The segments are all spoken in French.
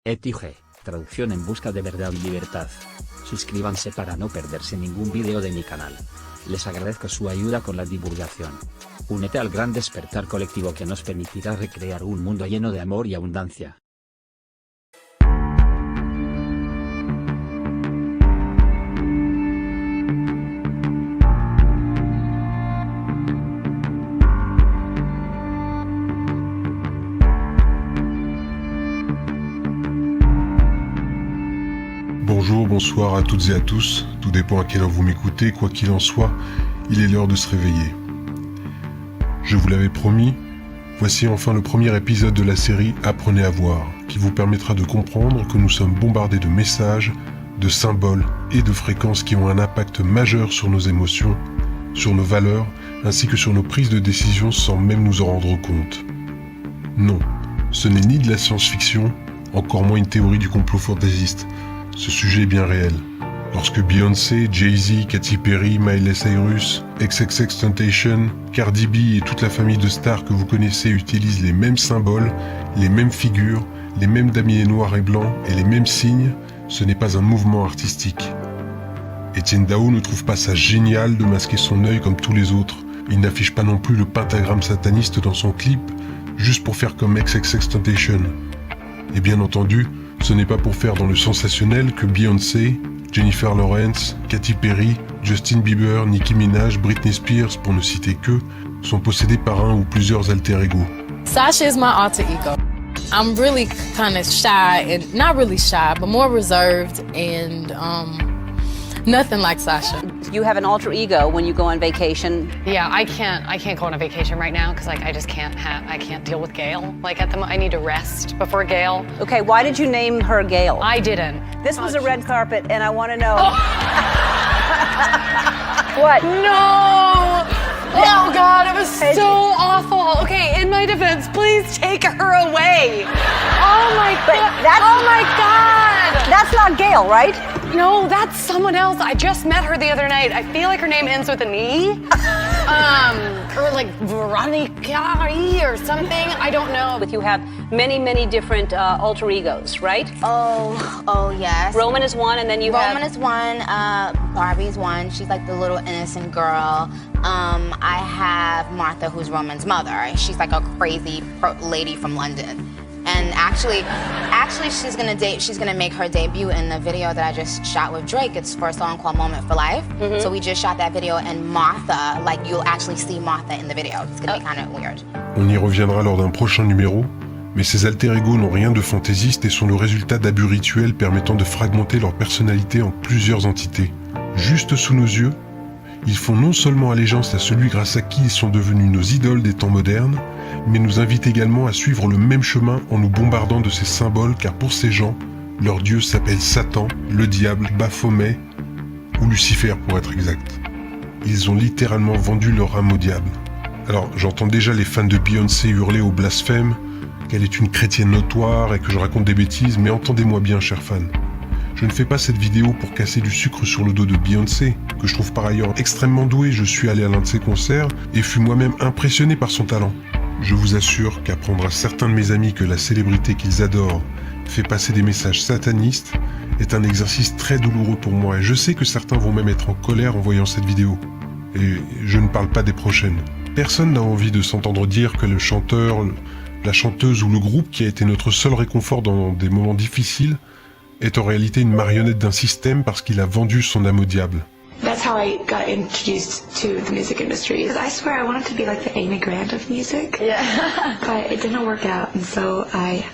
Etige, traducción en busca de verdad y libertad. Suscríbanse para no perderse ningún video de mi canal. Les agradezco su ayuda con la divulgación. Únete al gran despertar colectivo que nos permitirá recrear un mundo lleno de amor y abundancia. Bonjour, bonsoir à toutes et à tous, tout dépend à quelle heure vous m'écoutez, quoi qu'il en soit, il est l'heure de se réveiller. Je vous l'avais promis, voici enfin le premier épisode de la série Apprenez à voir, qui vous permettra de comprendre que nous sommes bombardés de messages, de symboles et de fréquences qui ont un impact majeur sur nos émotions, sur nos valeurs, ainsi que sur nos prises de décision sans même nous en rendre compte. Non, ce n'est ni de la science-fiction, encore moins une théorie du complot fantaisiste. Ce sujet est bien réel. Lorsque Beyoncé, Jay-Z, Katy Perry, Miley Cyrus, XXXTentacion, Cardi B et toute la famille de stars que vous connaissez utilisent les mêmes symboles, les mêmes figures, les mêmes damiers noirs et blancs et les mêmes signes, ce n'est pas un mouvement artistique. Etienne Dao ne trouve pas ça génial de masquer son œil comme tous les autres. Il n'affiche pas non plus le pentagramme sataniste dans son clip, juste pour faire comme XXXTentacion. Et bien entendu, ce n'est pas pour faire dans le sensationnel que Beyoncé, Jennifer Lawrence, Katy Perry, Justin Bieber, Nicki Minaj, Britney Spears, pour ne citer que, sont possédés par un ou plusieurs alter-ego. Sasha is my alter ego. I'm really kind of shy, and not really shy, but more reserved, and nothing like Sasha. You have an alter ego when you go on vacation. Yeah, I can't go on a vacation right now because I just can't deal with Gail. I need to rest before Gail. Okay, why did you name her Gail? I didn't. This was a red carpet, and I want to know. What? No! Oh God, it was so awful. Okay, in my defense, please take her away. Oh my God. Oh my God. That's not Gail, right? No, that's someone else. I just met her the other night. I feel like her name ends with an E. Or like Veronica or something. I don't know. But you have many different alter egos, right? Oh yes. Roman is one, and then you Roman have... is one, Barbie's one. She's like the little innocent girl. I have Martha, who's Roman's mother. She's like a crazy lady from London. And actually, she's gonna make her debut in the video that I just shot with Drake. It's for a song called Moment for Life. Mm-hmm. So we just shot that video, and Martha, like you'll actually see Martha in the video. It's gonna be kind of weird. On y reviendra lors d'un prochain numéro, mais ces alter-ego n'ont rien de fantaisiste et sont le résultat d'abus rituels permettant de fragmenter leur personnalité en plusieurs entités. Juste sous nos yeux, ils font non seulement allégeance à celui grâce à qui ils sont devenus nos idoles des temps modernes, mais nous invitent également à suivre le même chemin en nous bombardant de ces symboles, car pour ces gens, leur dieu s'appelle Satan, le diable, Baphomet, ou Lucifer pour être exact. Ils ont littéralement vendu leur âme au diable. Alors j'entends déjà les fans de Beyoncé hurler au blasphème, qu'elle est une chrétienne notoire et que je raconte des bêtises, mais entendez-moi bien, chers fans. Je ne fais pas cette vidéo pour casser du sucre sur le dos de Beyoncé, que je trouve par ailleurs extrêmement douée. Je suis allé à l'un de ses concerts et fus moi-même impressionné par son talent. Je vous assure qu'apprendre à certains de mes amis que la célébrité qu'ils adorent fait passer des messages satanistes est un exercice très douloureux pour moi, et je sais que certains vont même être en colère en voyant cette vidéo. Et je ne parle pas des prochaines. Personne n'a envie de s'entendre dire que le chanteur, la chanteuse ou le groupe qui a été notre seul réconfort dans des moments difficiles est en réalité une marionnette d'un système parce qu'il a vendu son âme au diable. That's how I got introduced to the music industry. Because I swear I wanted to be like the Amy Grant of music. Yeah. But it didn't work out, and so I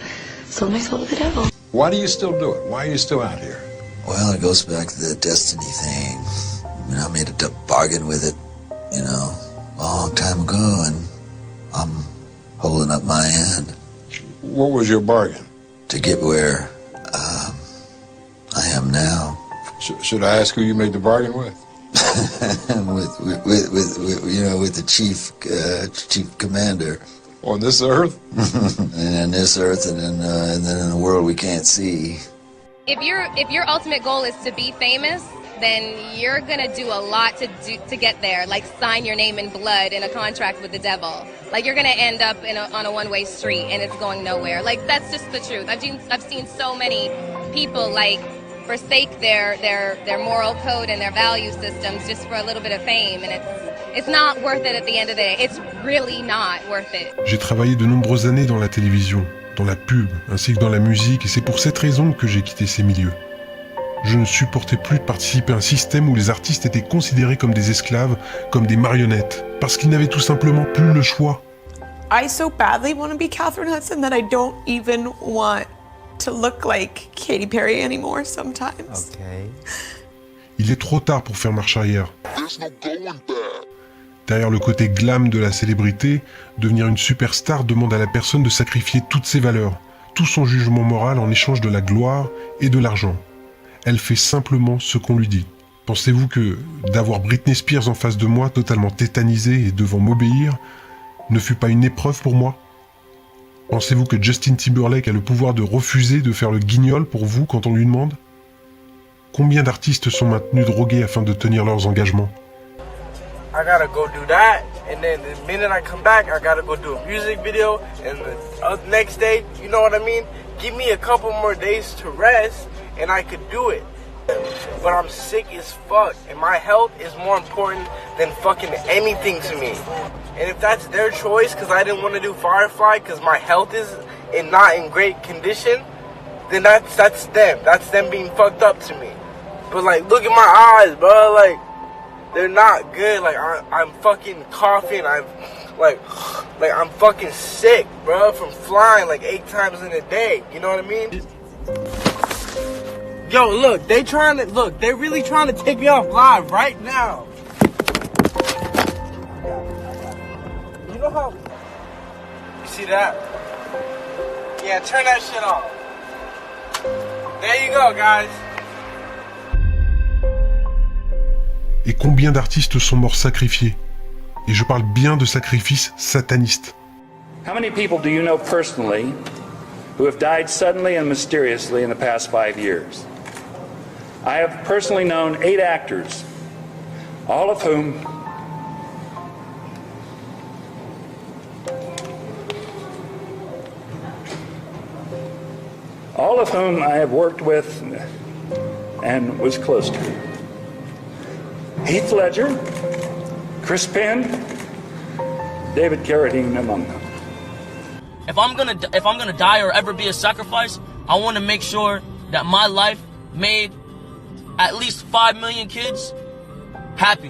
sold my soul to the devil. Why do you still do it? Why are you still out here? Well, it goes back to the destiny thing. I mean, I made a bargain with it, a long time ago, and I'm holding up my end. What was your bargain? To get where I am now. Should I ask who you made the bargain with? with the chief commander. On this earth? And this earth, and then in a world we can't see. If your ultimate goal is to be famous, then you're gonna do a lot to get there. Like sign your name in blood in a contract with the devil. Like you're gonna end up on a one-way street and it's going nowhere. Like that's just the truth. I've seen so many people like forsake their moral code and their value systems just for a little bit of fame, and it's not worth it at the end of the day. It's really not worth it. J'ai travaillé de nombreuses années dans la télévision, dans la pub, ainsi que dans la musique, et c'est pour cette raison que j'ai quitté ces milieux. Je ne supportais plus de participer à un système où les artistes étaient considérés comme des esclaves, comme des marionnettes, parce qu'ils n'avaient tout simplement plus le choix. I so badly want to be Catherine Hudson that I don't even want to look like Katy Perry anymore sometimes. Okay. Il est trop tard pour faire marche arrière. Derrière le côté glam de la célébrité, devenir une superstar demande à la personne de sacrifier toutes ses valeurs, tout son jugement moral en échange de la gloire et de l'argent. Elle fait simplement ce qu'on lui dit. Pensez-vous que d'avoir Britney Spears en face de moi, totalement tétanisée et devant m'obéir, ne fut pas une épreuve pour moi ? Pensez-vous que Justin Timberlake a le pouvoir de refuser de faire le guignol pour vous quand on lui demande ? Combien d'artistes sont maintenus drogués afin de tenir leurs engagements ? I gotta go do that, and then the minute I come back, I gotta go do a music video, and the next day, you know what I mean? Give me a couple more days to rest, and I could do it. But I'm sick as fuck, and my health is more important than fucking anything to me. And if that's their choice, because I didn't want to do Firefly, because my health is not in great condition, then that's them. That's them being fucked up to me. But like, look at my eyes, bro. Like, they're not good. Like I'm fucking coughing. I'm fucking sick, bro, from flying like 8 times in a day. You know what I mean? Yo, look, they really trying to take me off live right now. You know how? You see that? Yeah, turn that shit off. There you go, guys. Et combien d'artistes sont morts sacrifiés ? Et je parle bien de sacrifices satanistes. How many people do you know personally who have died suddenly and mysteriously in the past 5 years? I have personally known 8 actors, all of whom I have worked with and was close to. Heath Ledger, Chris Penn, David Carradine among them. If I'm gonna die or ever be a sacrifice, I want to make sure that my life made at least 5 million kids happy.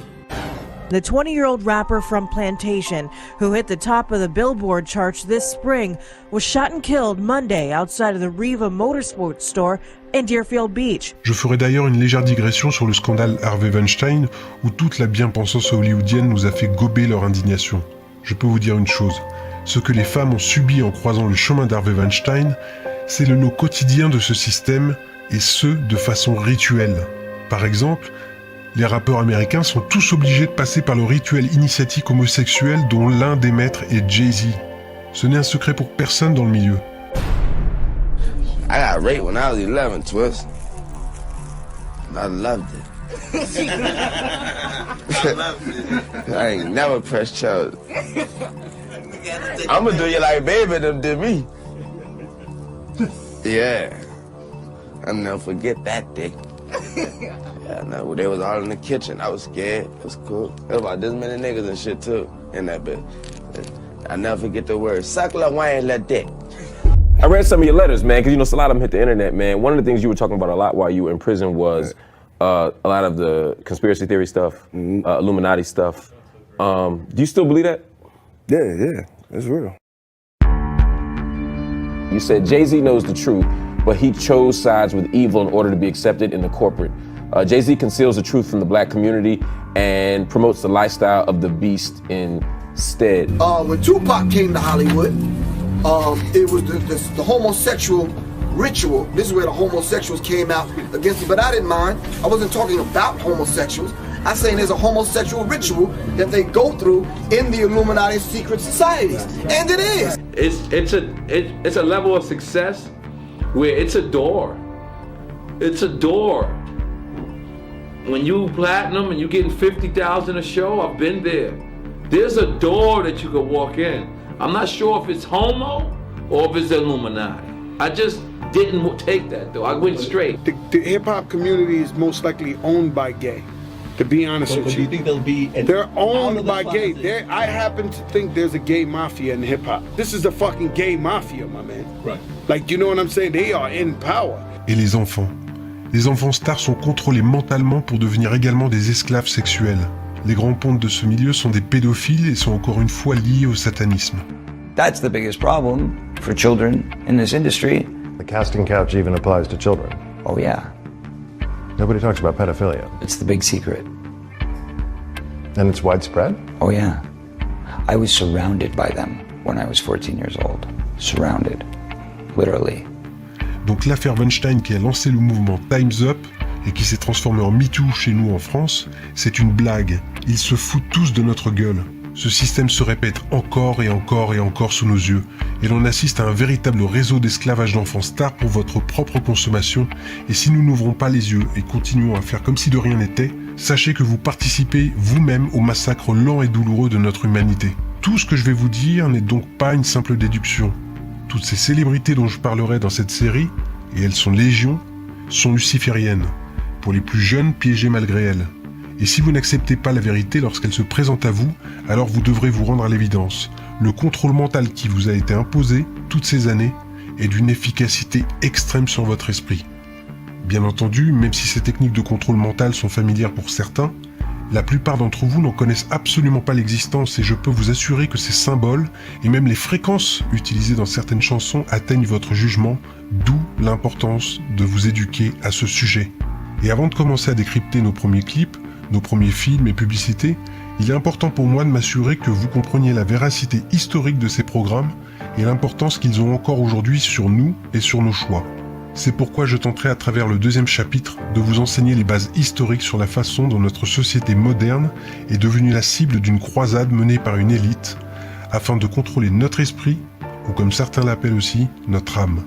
The 20-year-old rapper from Plantation, who hit the top of the Billboard charts this spring, was shot and killed Monday outside of the Riva Motorsports store in Deerfield Beach. Je ferai d'ailleurs une légère digression sur le scandale Harvey Weinstein, où toute la bien-pensance hollywoodienne nous a fait gober leur indignation. Je peux vous dire une chose, ce que les femmes ont subi en croisant le chemin d'Harvey Weinstein, c'est le lot quotidien de ce système, et ce, de façon rituelle. Par exemple, les rappeurs américains sont tous obligés de passer par le rituel initiatique homosexuel dont l'un des maîtres est Jay-Z. Ce n'est un secret pour personne dans le milieu. I got raped when I was 11, Twist. And I loved it. I ain't never pressed charges. I'ma do you like baby them did me. Yeah. I'll never forget that day. Yeah, no, they was all in the kitchen. I was scared. It was cool. There was about this many niggas and shit too in that bit. I never forget the word. Suck la wine la dick. I read some of your letters, man, because you know a lot of them hit the internet, man. One of the things you were talking about a lot while you were in prison was a lot of the conspiracy theory stuff, Illuminati stuff. Do you still believe that? Yeah, it's real. You said Jay-Z knows the truth, but he chose sides with evil in order to be accepted in the corporate. Jay-Z conceals the truth from the black community and promotes the lifestyle of the beast instead. When Tupac came to Hollywood, it was the homosexual ritual. This is where the homosexuals came out against it, but I didn't mind. I wasn't talking about homosexuals. I'm saying there's a homosexual ritual that they go through in the Illuminati secret societies, and it is. It's a level of success where it's a door. It's a door. when you platinum and you getting 50,000 a show, I've been there. There's a door that you could walk in. I'm not sure if it's homo or if it's Illuminati. I just didn't take that though. I went straight. The hip hop community is most likely owned by gay. To be honest with you, do you think they'll be? They're owned by gay. I happen to think there's a gay mafia in hip hop. This is the fucking gay mafia, my man. Right. Like, you know what I'm saying? They are in power. Et les enfants. Les enfants stars sont contrôlés mentalement pour devenir également des esclaves sexuels. Les grands pontes de ce milieu sont des pédophiles et sont encore une fois liés au satanisme. That's the biggest problem for children in this industry. The casting couch even applies to children. Oh yeah. Nobody talks about pedophilia. It's the big secret. And it's widespread? Oh yeah. I was surrounded by them when I was 14 years old. Surrounded. Literally. Donc l'affaire Weinstein qui a lancé le mouvement Time's Up et qui s'est transformé en MeToo chez nous en France, c'est une blague. Ils se foutent tous de notre gueule. Ce système se répète encore et encore et encore sous nos yeux, et l'on assiste à un véritable réseau d'esclavage d'enfants stars pour votre propre consommation, et si nous n'ouvrons pas les yeux et continuons à faire comme si de rien n'était, sachez que vous participez vous-même au massacre lent et douloureux de notre humanité. Tout ce que je vais vous dire n'est donc pas une simple déduction. Toutes ces célébrités dont je parlerai dans cette série, et elles sont légion, sont lucifériennes, pour les plus jeunes piégés malgré elles. Et si vous n'acceptez pas la vérité lorsqu'elle se présente à vous, alors vous devrez vous rendre à l'évidence. Le contrôle mental qui vous a été imposé toutes ces années est d'une efficacité extrême sur votre esprit. Bien entendu, même si ces techniques de contrôle mental sont familières pour certains, la plupart d'entre vous n'en connaissent absolument pas l'existence et je peux vous assurer que ces symboles et même les fréquences utilisées dans certaines chansons atteignent votre jugement, d'où l'importance de vous éduquer à ce sujet. Et avant de commencer à décrypter nos premiers clips, nos premiers films et publicités, il est important pour moi de m'assurer que vous compreniez la véracité historique de ces programmes et l'importance qu'ils ont encore aujourd'hui sur nous et sur nos choix. C'est pourquoi je tenterai à travers le deuxième chapitre de vous enseigner les bases historiques sur la façon dont notre société moderne est devenue la cible d'une croisade menée par une élite afin de contrôler notre esprit, ou comme certains l'appellent aussi, notre âme.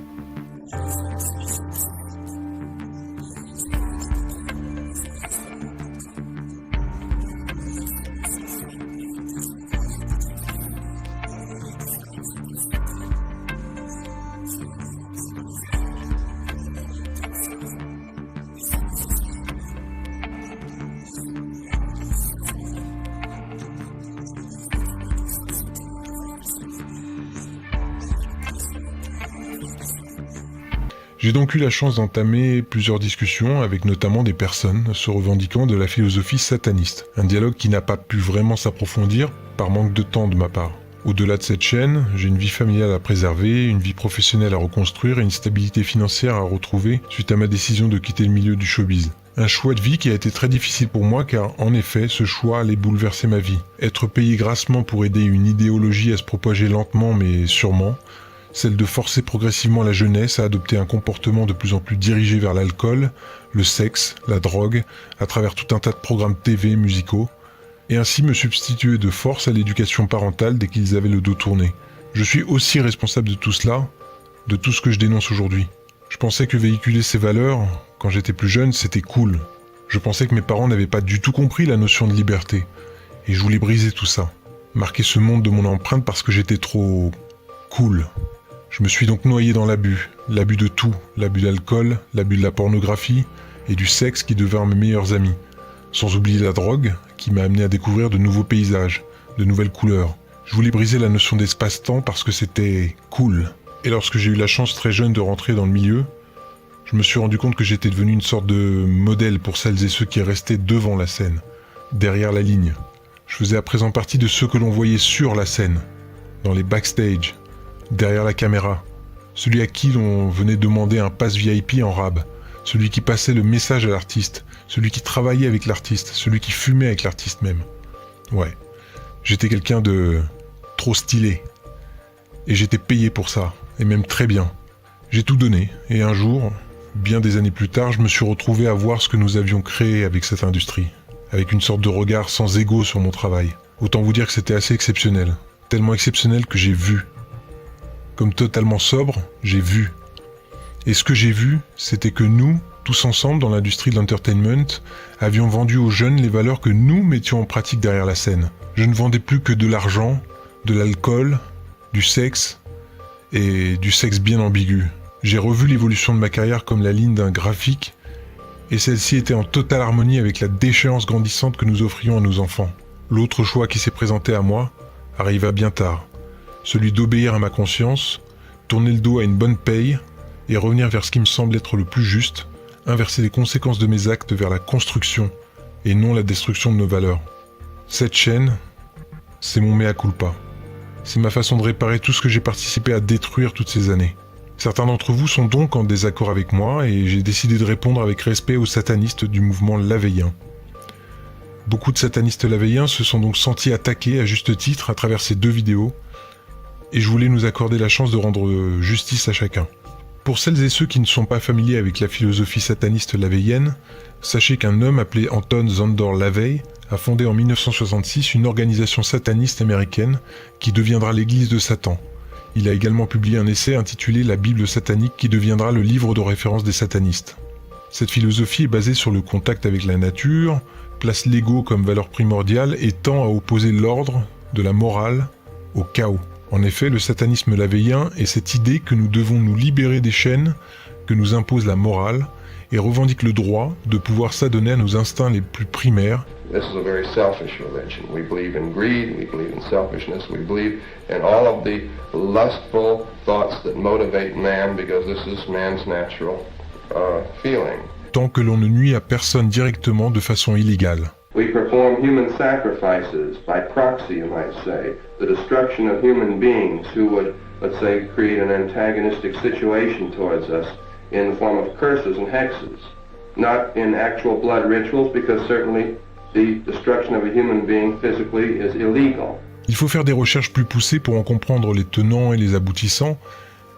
J'ai donc eu la chance d'entamer plusieurs discussions avec notamment des personnes se revendiquant de la philosophie sataniste. Un dialogue qui n'a pas pu vraiment s'approfondir par manque de temps de ma part. Au-delà de cette chaîne, j'ai une vie familiale à préserver, une vie professionnelle à reconstruire et une stabilité financière à retrouver suite à ma décision de quitter le milieu du showbiz. Un choix de vie qui a été très difficile pour moi car en effet ce choix allait bouleverser ma vie. Être payé grassement pour aider une idéologie à se propager lentement mais sûrement, celle de forcer progressivement la jeunesse à adopter un comportement de plus en plus dirigé vers l'alcool, le sexe, la drogue, à travers tout un tas de programmes TV, musicaux, et ainsi me substituer de force à l'éducation parentale dès qu'ils avaient le dos tourné. Je suis aussi responsable de tout cela, de tout ce que je dénonce aujourd'hui. Je pensais que véhiculer ces valeurs, quand j'étais plus jeune, c'était cool. Je pensais que mes parents n'avaient pas du tout compris la notion de liberté, et je voulais briser tout ça, marquer ce monde de mon empreinte parce que j'étais trop cool. Je me suis donc noyé dans l'abus de tout, l'abus d'alcool, l'abus de la pornographie et du sexe qui devinrent mes meilleurs amis. Sans oublier la drogue qui m'a amené à découvrir de nouveaux paysages, de nouvelles couleurs. Je voulais briser la notion d'espace-temps parce que c'était cool. Et lorsque j'ai eu la chance très jeune de rentrer dans le milieu, je me suis rendu compte que j'étais devenu une sorte de modèle pour celles et ceux qui restaient devant la scène, derrière la ligne. Je faisais à présent partie de ceux que l'on voyait sur la scène, dans les backstage, derrière la caméra, celui à qui l'on venait demander un pass VIP en rab, celui qui passait le message à l'artiste, celui qui travaillait avec l'artiste, celui qui fumait avec l'artiste même. Ouais, j'étais quelqu'un de trop stylé. Et j'étais payé pour ça, et même très bien. J'ai tout donné, et un jour, bien des années plus tard, je me suis retrouvé à voir ce que nous avions créé avec cette industrie, avec une sorte de regard sans ego sur mon travail. Autant vous dire que c'était assez exceptionnel, tellement exceptionnel que j'ai vu. Comme totalement sobre, j'ai vu. Et ce que j'ai vu, c'était que nous, tous ensemble dans l'industrie de l'entertainment, avions vendu aux jeunes les valeurs que nous mettions en pratique derrière la scène. Je ne vendais plus que de l'argent, de l'alcool, du sexe, et du sexe bien ambigu. J'ai revu l'évolution de ma carrière comme la ligne d'un graphique, et celle-ci était en totale harmonie avec la déchéance grandissante que nous offrions à nos enfants. L'autre choix qui s'est présenté à moi arriva bien tard, celui d'obéir à ma conscience, tourner le dos à une bonne paye, et revenir vers ce qui me semble être le plus juste, inverser les conséquences de mes actes vers la construction, et non la destruction de nos valeurs. Cette chaîne, c'est mon mea culpa. C'est ma façon de réparer tout ce que j'ai participé à détruire toutes ces années. Certains d'entre vous sont donc en désaccord avec moi et j'ai décidé de répondre avec respect aux satanistes du mouvement laveillien. Beaucoup de satanistes laveilliens se sont donc sentis attaqués à juste titre à travers ces 2 vidéos et je voulais nous accorder la chance de rendre justice à chacun. Pour celles et ceux qui ne sont pas familiers avec la philosophie sataniste laveillienne, sachez qu'un homme appelé Anton Szandor Lavey a fondé en 1966 une organisation sataniste américaine qui deviendra l'Église de Satan. Il a également publié un essai intitulé La Bible satanique qui deviendra le livre de référence des satanistes. Cette philosophie est basée sur le contact avec la nature, place l'ego comme valeur primordiale et tend à opposer l'ordre de la morale au chaos. En effet, le satanisme laveillien est cette idée que nous devons nous libérer des chaînes que nous impose la morale et revendique le droit de pouvoir s'adonner à nos instincts les plus primaires. This is a very selfish religion. We believe in greed, we believe in selfishness, we believe in all of the lustful thoughts that motivate man because this is man's natural feeling. Tant que l'on ne nuit à personne directement de façon illégale. We perform human sacrifices by proxy, you might say, the destruction of human beings who would, let's say, create an antagonistic situation towards us in the form of curses and hexes. Not in actual blood rituals, because certainly the destruction of a human being physically is illegal. Il faut faire des recherches plus poussées pour en comprendre les tenants et les aboutissants,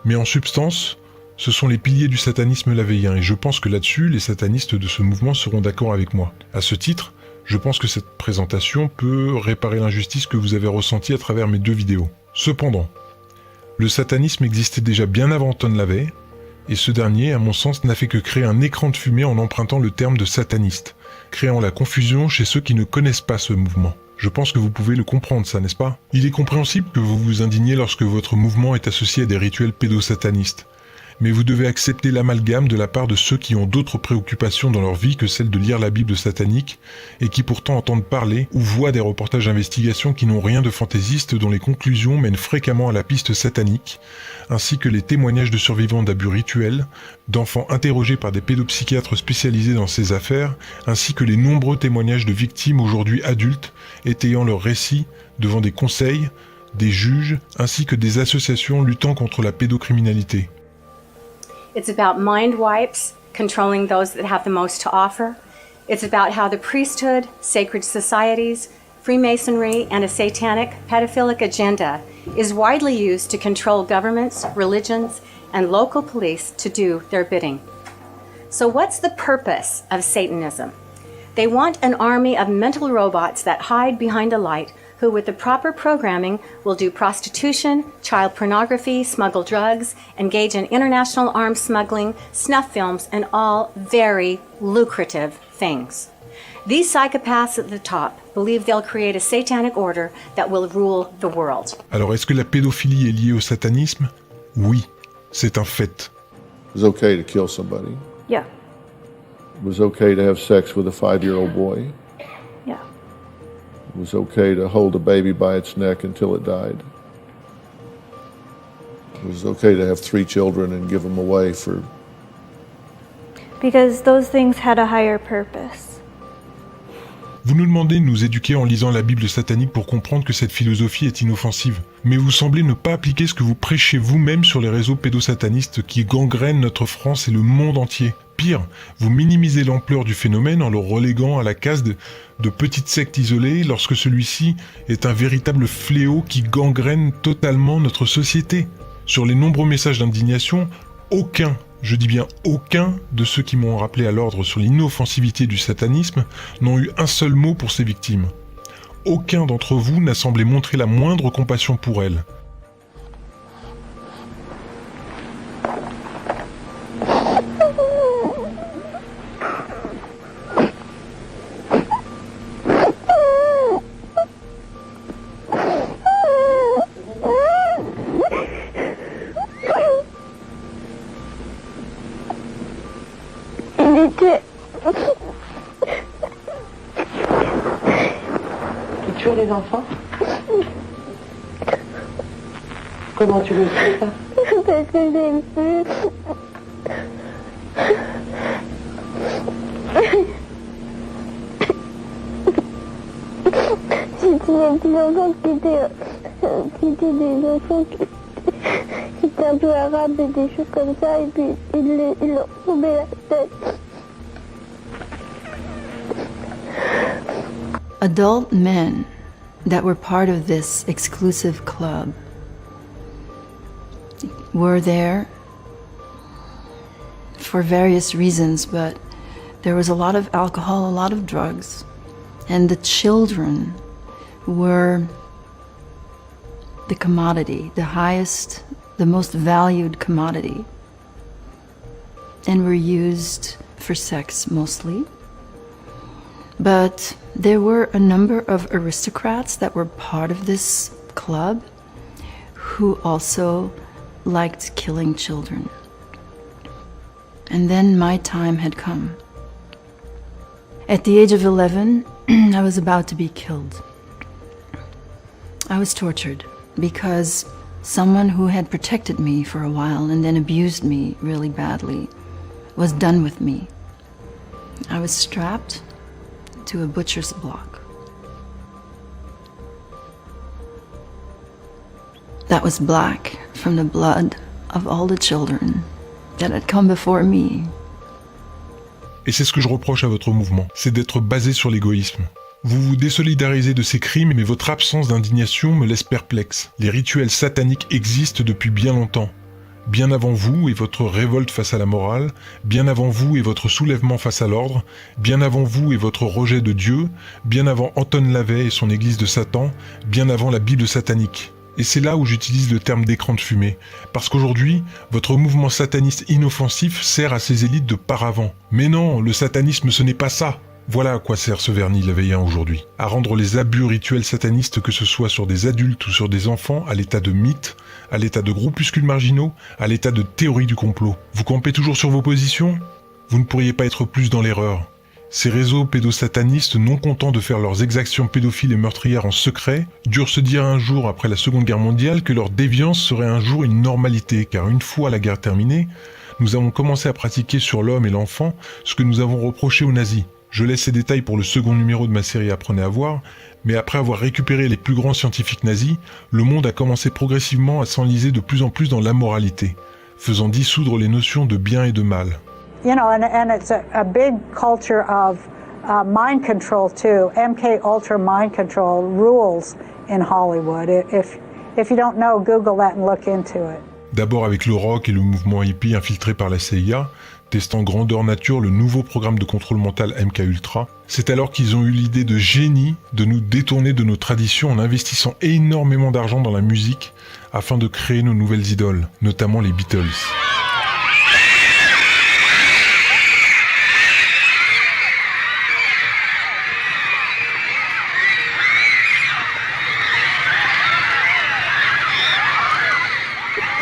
mais en substance, ce sont les piliers du satanisme laveillien, et je pense que là-dessus, les satanistes de ce mouvement seront d'accord avec moi. À ce titre, je pense que cette présentation peut réparer l'injustice que vous avez ressentie à travers mes 2 vidéos. Cependant, le satanisme existait déjà bien avant Anton Lavey, et ce dernier, à mon sens, n'a fait que créer un écran de fumée en empruntant le terme de sataniste, créant la confusion chez ceux qui ne connaissent pas ce mouvement. Je pense que vous pouvez le comprendre, ça, n'est-ce pas? Il est compréhensible que vous vous indigniez lorsque votre mouvement est associé à des rituels pédosatanistes. Mais vous devez accepter l'amalgame de la part de ceux qui ont d'autres préoccupations dans leur vie que celle de lire la Bible satanique et qui pourtant entendent parler ou voient des reportages d'investigation qui n'ont rien de fantaisiste dont les conclusions mènent fréquemment à la piste satanique, ainsi que les témoignages de survivants d'abus rituels, d'enfants interrogés par des pédopsychiatres spécialisés dans ces affaires, ainsi que les nombreux témoignages de victimes aujourd'hui adultes étayant leurs récits devant des conseils, des juges, ainsi que des associations luttant contre la pédocriminalité. It's about mind wipes, controlling those that have the most to offer. It's about how the priesthood, sacred societies, Freemasonry, and a satanic pedophilic agenda is widely used to control governments, religions, and local police to do their bidding. So what's the purpose of Satanism? They want an army of mental robots that hide behind a light who, with the proper programming, will do prostitution, child pornography, smuggle drugs, engage in international arms smuggling, snuff films, and all very lucrative things. These psychopaths at the top believe they'll create a satanic order that will rule the world. Alors, est-ce que la pédophilie est liée au satanisme? Oui, c'est un fait. It was okay to kill somebody. Yeah. It was okay to have sex with a 5-year-old boy. Yeah. It was okay to hold a baby by its neck until it died. It was okay to have 3 children and give them away for... Because those things had a higher purpose. Vous nous demandez de nous éduquer en lisant la Bible satanique pour comprendre que cette philosophie est inoffensive. Mais vous semblez ne pas appliquer ce que vous prêchez vous-même sur les réseaux pédosatanistes qui gangrènent notre France et le monde entier. Pire, vous minimisez l'ampleur du phénomène en le reléguant à la case de petites sectes isolées lorsque celui-ci est un véritable fléau qui gangrène totalement notre société. Sur les nombreux messages d'indignation, aucun, je dis bien aucun, de ceux qui m'ont rappelé à l'ordre sur l'inoffensivité du satanisme n'ont eu un seul mot pour ces victimes. Aucun d'entre vous n'a semblé montrer la moindre compassion pour elles. était... Tu tues les enfants? Comment tu le sais ça? Parce que j'ai vu. J'ai tué des petits enfants qui étaient des enfants qui étaient un peu arabes et des choses comme ça, et puis ils leur tombé la tête. Adult men that were part of this exclusive club were there for various reasons, but there was a lot of alcohol, a lot of drugs, and the children were the commodity, the highest, the most valued commodity, and were used for sex mostly. But there were a number of aristocrats that were part of this club who also liked killing children. And then my time had come. At the age of 11, I was about to be killed. I was tortured because someone who had protected me for a while and then abused me really badly was done with me. I was strapped to a butcher's block. That was black from the blood of all the children that had come before me. Et c'est ce que je reproche à votre mouvement, c'est d'être basé sur l'égoïsme. Vous vous désolidarisez de ces crimes, mais votre absence d'indignation me laisse perplexe. Les rituels sataniques existent depuis bien longtemps. Bien avant vous et votre révolte face à la morale, bien avant vous et votre soulèvement face à l'ordre, bien avant vous et votre rejet de Dieu, bien avant Anton LaVey et son église de Satan, bien avant la Bible satanique. Et c'est là où j'utilise le terme d'écran de fumée, parce qu'aujourd'hui, votre mouvement sataniste inoffensif sert à ces élites de paravent. Mais non, le satanisme ce n'est pas ça. Voilà à quoi sert ce vernis lavéien aujourd'hui. À rendre les abus rituels satanistes, que ce soit sur des adultes ou sur des enfants, à l'état de mythe, à l'état de groupuscules marginaux, à l'état de théorie du complot. Vous campez toujours sur vos positions? Vous ne pourriez pas être plus dans l'erreur. Ces réseaux pédosatanistes, non contents de faire leurs exactions pédophiles et meurtrières en secret, durent se dire un jour après la Seconde Guerre mondiale que leur déviance serait un jour une normalité, car une fois la guerre terminée, nous avons commencé à pratiquer sur l'homme et l'enfant ce que nous avons reproché aux nazis. Je laisse ces détails pour le second numéro de ma série Apprenez à voir, mais après avoir récupéré les plus grands scientifiques nazis, le monde a commencé progressivement à s'enliser de plus en plus dans l'ammoralité, faisant dissoudre les notions de bien et de mal. You know, and it's a big culture of mind control too. MK Ultra mind control rules in Hollywood. If you don't know, Google that and look into it. D'abord avec le rock et le mouvement hippie infiltré par la CIA, testant grandeur nature le nouveau programme de contrôle mental MK Ultra. C'est alors qu'ils ont eu l'idée de génie de nous détourner de nos traditions en investissant énormément d'argent dans la musique afin de créer nos nouvelles idoles, notamment les Beatles.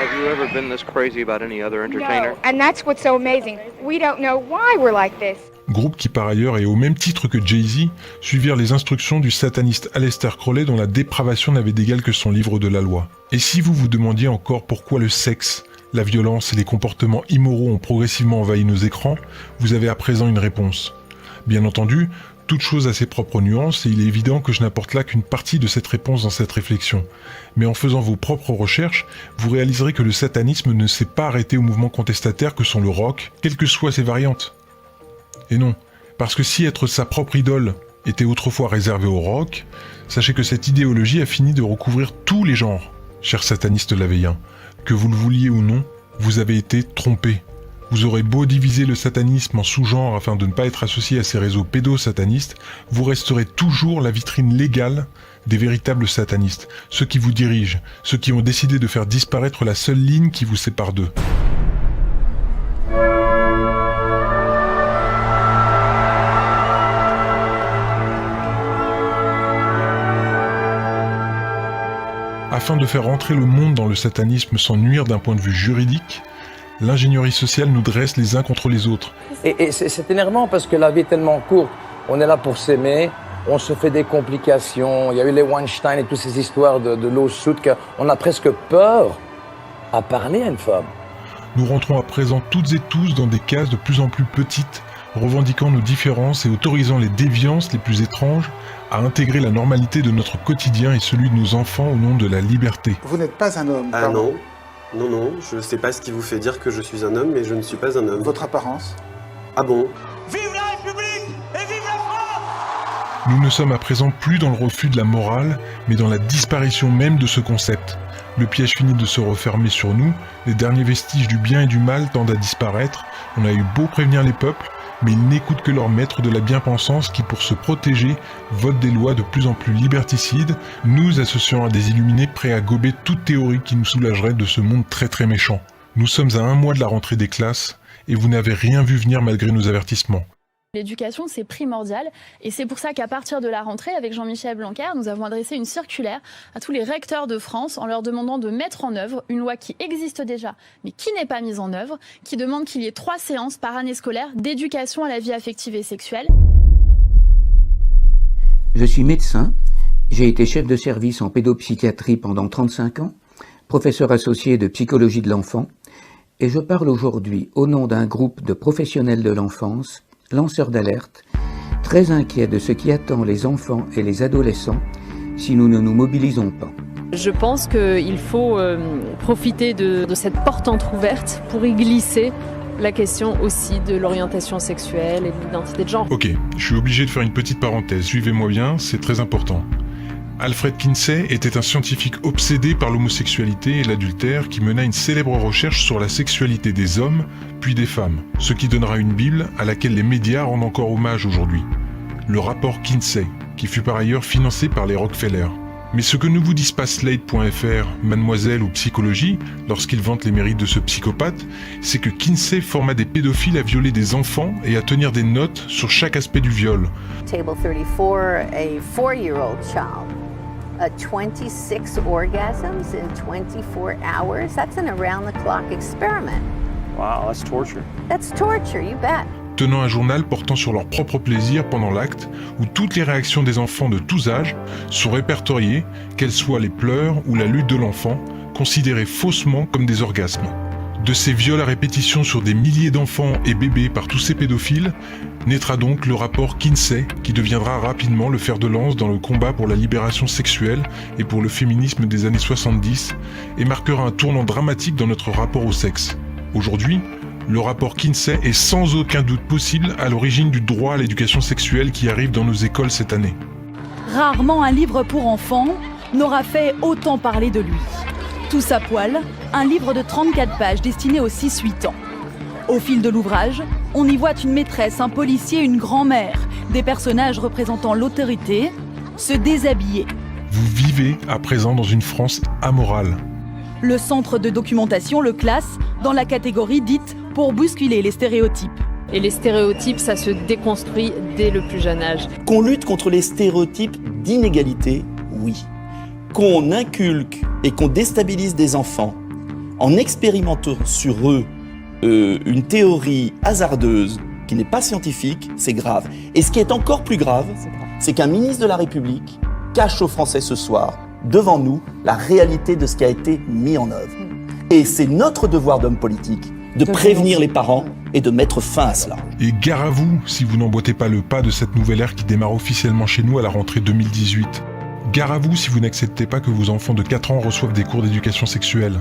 Have you ever been this crazy about any other entertainer? No, and that's what's so amazing. We don't know why we're like this. Groupe qui par ailleurs, et au même titre que Jay-Z, suivirent les instructions du sataniste Aleister Crowley dont la dépravation n'avait d'égal que son livre de la loi. Et si vous vous demandiez encore pourquoi le sexe, la violence et les comportements immoraux ont progressivement envahi nos écrans, vous avez à présent une réponse. Bien entendu, toute chose a ses propres nuances et il est évident que je n'apporte là qu'une partie de cette réponse dans cette réflexion. Mais en faisant vos propres recherches, vous réaliserez que le satanisme ne s'est pas arrêté aux mouvements contestataires que sont le rock, quelles que soient ses variantes. Et non, parce que si être sa propre idole était autrefois réservé au rock, sachez que cette idéologie a fini de recouvrir tous les genres. Chers satanistes lavéiens, que vous le vouliez ou non, vous avez été trompés. Vous aurez beau diviser le satanisme en sous-genres afin de ne pas être associé à ces réseaux pédosatanistes, vous resterez toujours la vitrine légale des véritables satanistes, ceux qui vous dirigent, ceux qui ont décidé de faire disparaître la seule ligne qui vous sépare d'eux. Afin de faire entrer le monde dans le satanisme sans nuire d'un point de vue juridique, l'ingénierie sociale nous dresse les uns contre les autres, Et c'est énervant parce que la vie est tellement courte. On est là pour s'aimer, on se fait des complications. Il y a eu les Weinstein et toutes ces histoires de lawsuit qu'on a presque peur à parler à une femme. Nous rentrons à présent toutes et tous dans des cases de plus en plus petites, revendiquant nos différences et autorisant les déviances les plus étranges à intégrer la normalité de notre quotidien et celui de nos enfants au nom de la liberté. Vous n'êtes pas un homme. Ah pardon. non, non, je ne sais pas ce qui vous fait dire que je suis un homme, mais je ne suis pas un homme. Votre apparence? Ah bon? Vive la République et vive la France! Nous ne sommes à présent plus dans le refus de la morale, mais dans la disparition même de ce concept. Le piège finit de se refermer sur nous, les derniers vestiges du bien et du mal tendent à disparaître, on a eu beau prévenir les peuples, mais ils n'écoutent que leur maître de la bien-pensance qui, pour se protéger, vote des lois de plus en plus liberticides, nous associant à des illuminés prêts à gober toute théorie qui nous soulagerait de ce monde très très méchant. Nous sommes à 1 mois de la rentrée des classes, et vous n'avez rien vu venir malgré nos avertissements. L'éducation, c'est primordial et c'est pour ça qu'à partir de la rentrée, avec Jean-Michel Blanquer, nous avons adressé une circulaire à tous les recteurs de France en leur demandant de mettre en œuvre une loi qui existe déjà, mais qui n'est pas mise en œuvre, qui demande qu'il y ait 3 séances par année scolaire d'éducation à la vie affective et sexuelle. Je suis médecin, j'ai été chef de service en pédopsychiatrie pendant 35 ans, professeur associé de psychologie de l'enfant, et je parle aujourd'hui au nom d'un groupe de professionnels de l'enfance, lanceurs d'alerte, très inquiets de ce qui attend les enfants et les adolescents si nous ne nous mobilisons pas. Je pense qu'il faut profiter de cette porte entrouverte pour y glisser la question aussi de l'orientation sexuelle et de l'identité de genre. Ok, je suis obligé de faire une petite parenthèse, suivez-moi bien, c'est très important. Alfred Kinsey était un scientifique obsédé par l'homosexualité et l'adultère qui mena une célèbre recherche sur la sexualité des hommes, puis des femmes, ce qui donnera une Bible à laquelle les médias rendent encore hommage aujourd'hui. Le rapport Kinsey, qui fut par ailleurs financé par les Rockefeller. Mais ce que ne vous disent pas Slate.fr, Mademoiselle ou Psychologie, lorsqu'ils vantent les mérites de ce psychopathe, c'est que Kinsey forma des pédophiles à violer des enfants et à tenir des notes sur chaque aspect du viol. Table 34, a 4-year-old child. 26 orgasms in 24 hours. That's an around-the-clock experiment. Wow, that's torture. That's torture, you bet. Tenant un journal portant sur leur propre plaisir pendant l'acte, où toutes les réactions des enfants de tous âges sont répertoriées, qu'elles soient les pleurs ou la lutte de l'enfant, considérées faussement comme des orgasmes. De ces viols à répétition sur des milliers d'enfants et bébés par tous ces pédophiles, naîtra donc le rapport Kinsey, qui deviendra rapidement le fer de lance dans le combat pour la libération sexuelle et pour le féminisme des années 70, et marquera un tournant dramatique dans notre rapport au sexe. Aujourd'hui, le rapport Kinsey est sans aucun doute possible à l'origine du droit à l'éducation sexuelle qui arrive dans nos écoles cette année. Rarement un livre pour enfants n'aura fait autant parler de lui. Tous à poil, un livre de 34 pages destiné aux 6-8 ans. Au fil de l'ouvrage, on y voit une maîtresse, un policier, une grand-mère, des personnages représentant l'autorité, se déshabiller. Vous vivez à présent dans une France amorale. Le centre de documentation le classe dans la catégorie dite pour bousculer les stéréotypes. Et les stéréotypes, ça se déconstruit dès le plus jeune âge. Qu'on lutte contre les stéréotypes d'inégalité, oui. Qu'on inculque et qu'on déstabilise des enfants en expérimentant sur eux une théorie hasardeuse qui n'est pas scientifique, c'est grave. Et ce qui est encore plus grave, c'est qu'un ministre de la République cache aux Français ce soir, devant nous, la réalité de ce qui a été mis en œuvre. Et c'est notre devoir d'homme politique de prévenir les parents et de mettre fin à cela. Et gare à vous si vous n'emboîtez pas le pas de cette nouvelle ère qui démarre officiellement chez nous à la rentrée 2018. Gare à vous si vous n'acceptez pas que vos enfants de 4 ans reçoivent des cours d'éducation sexuelle.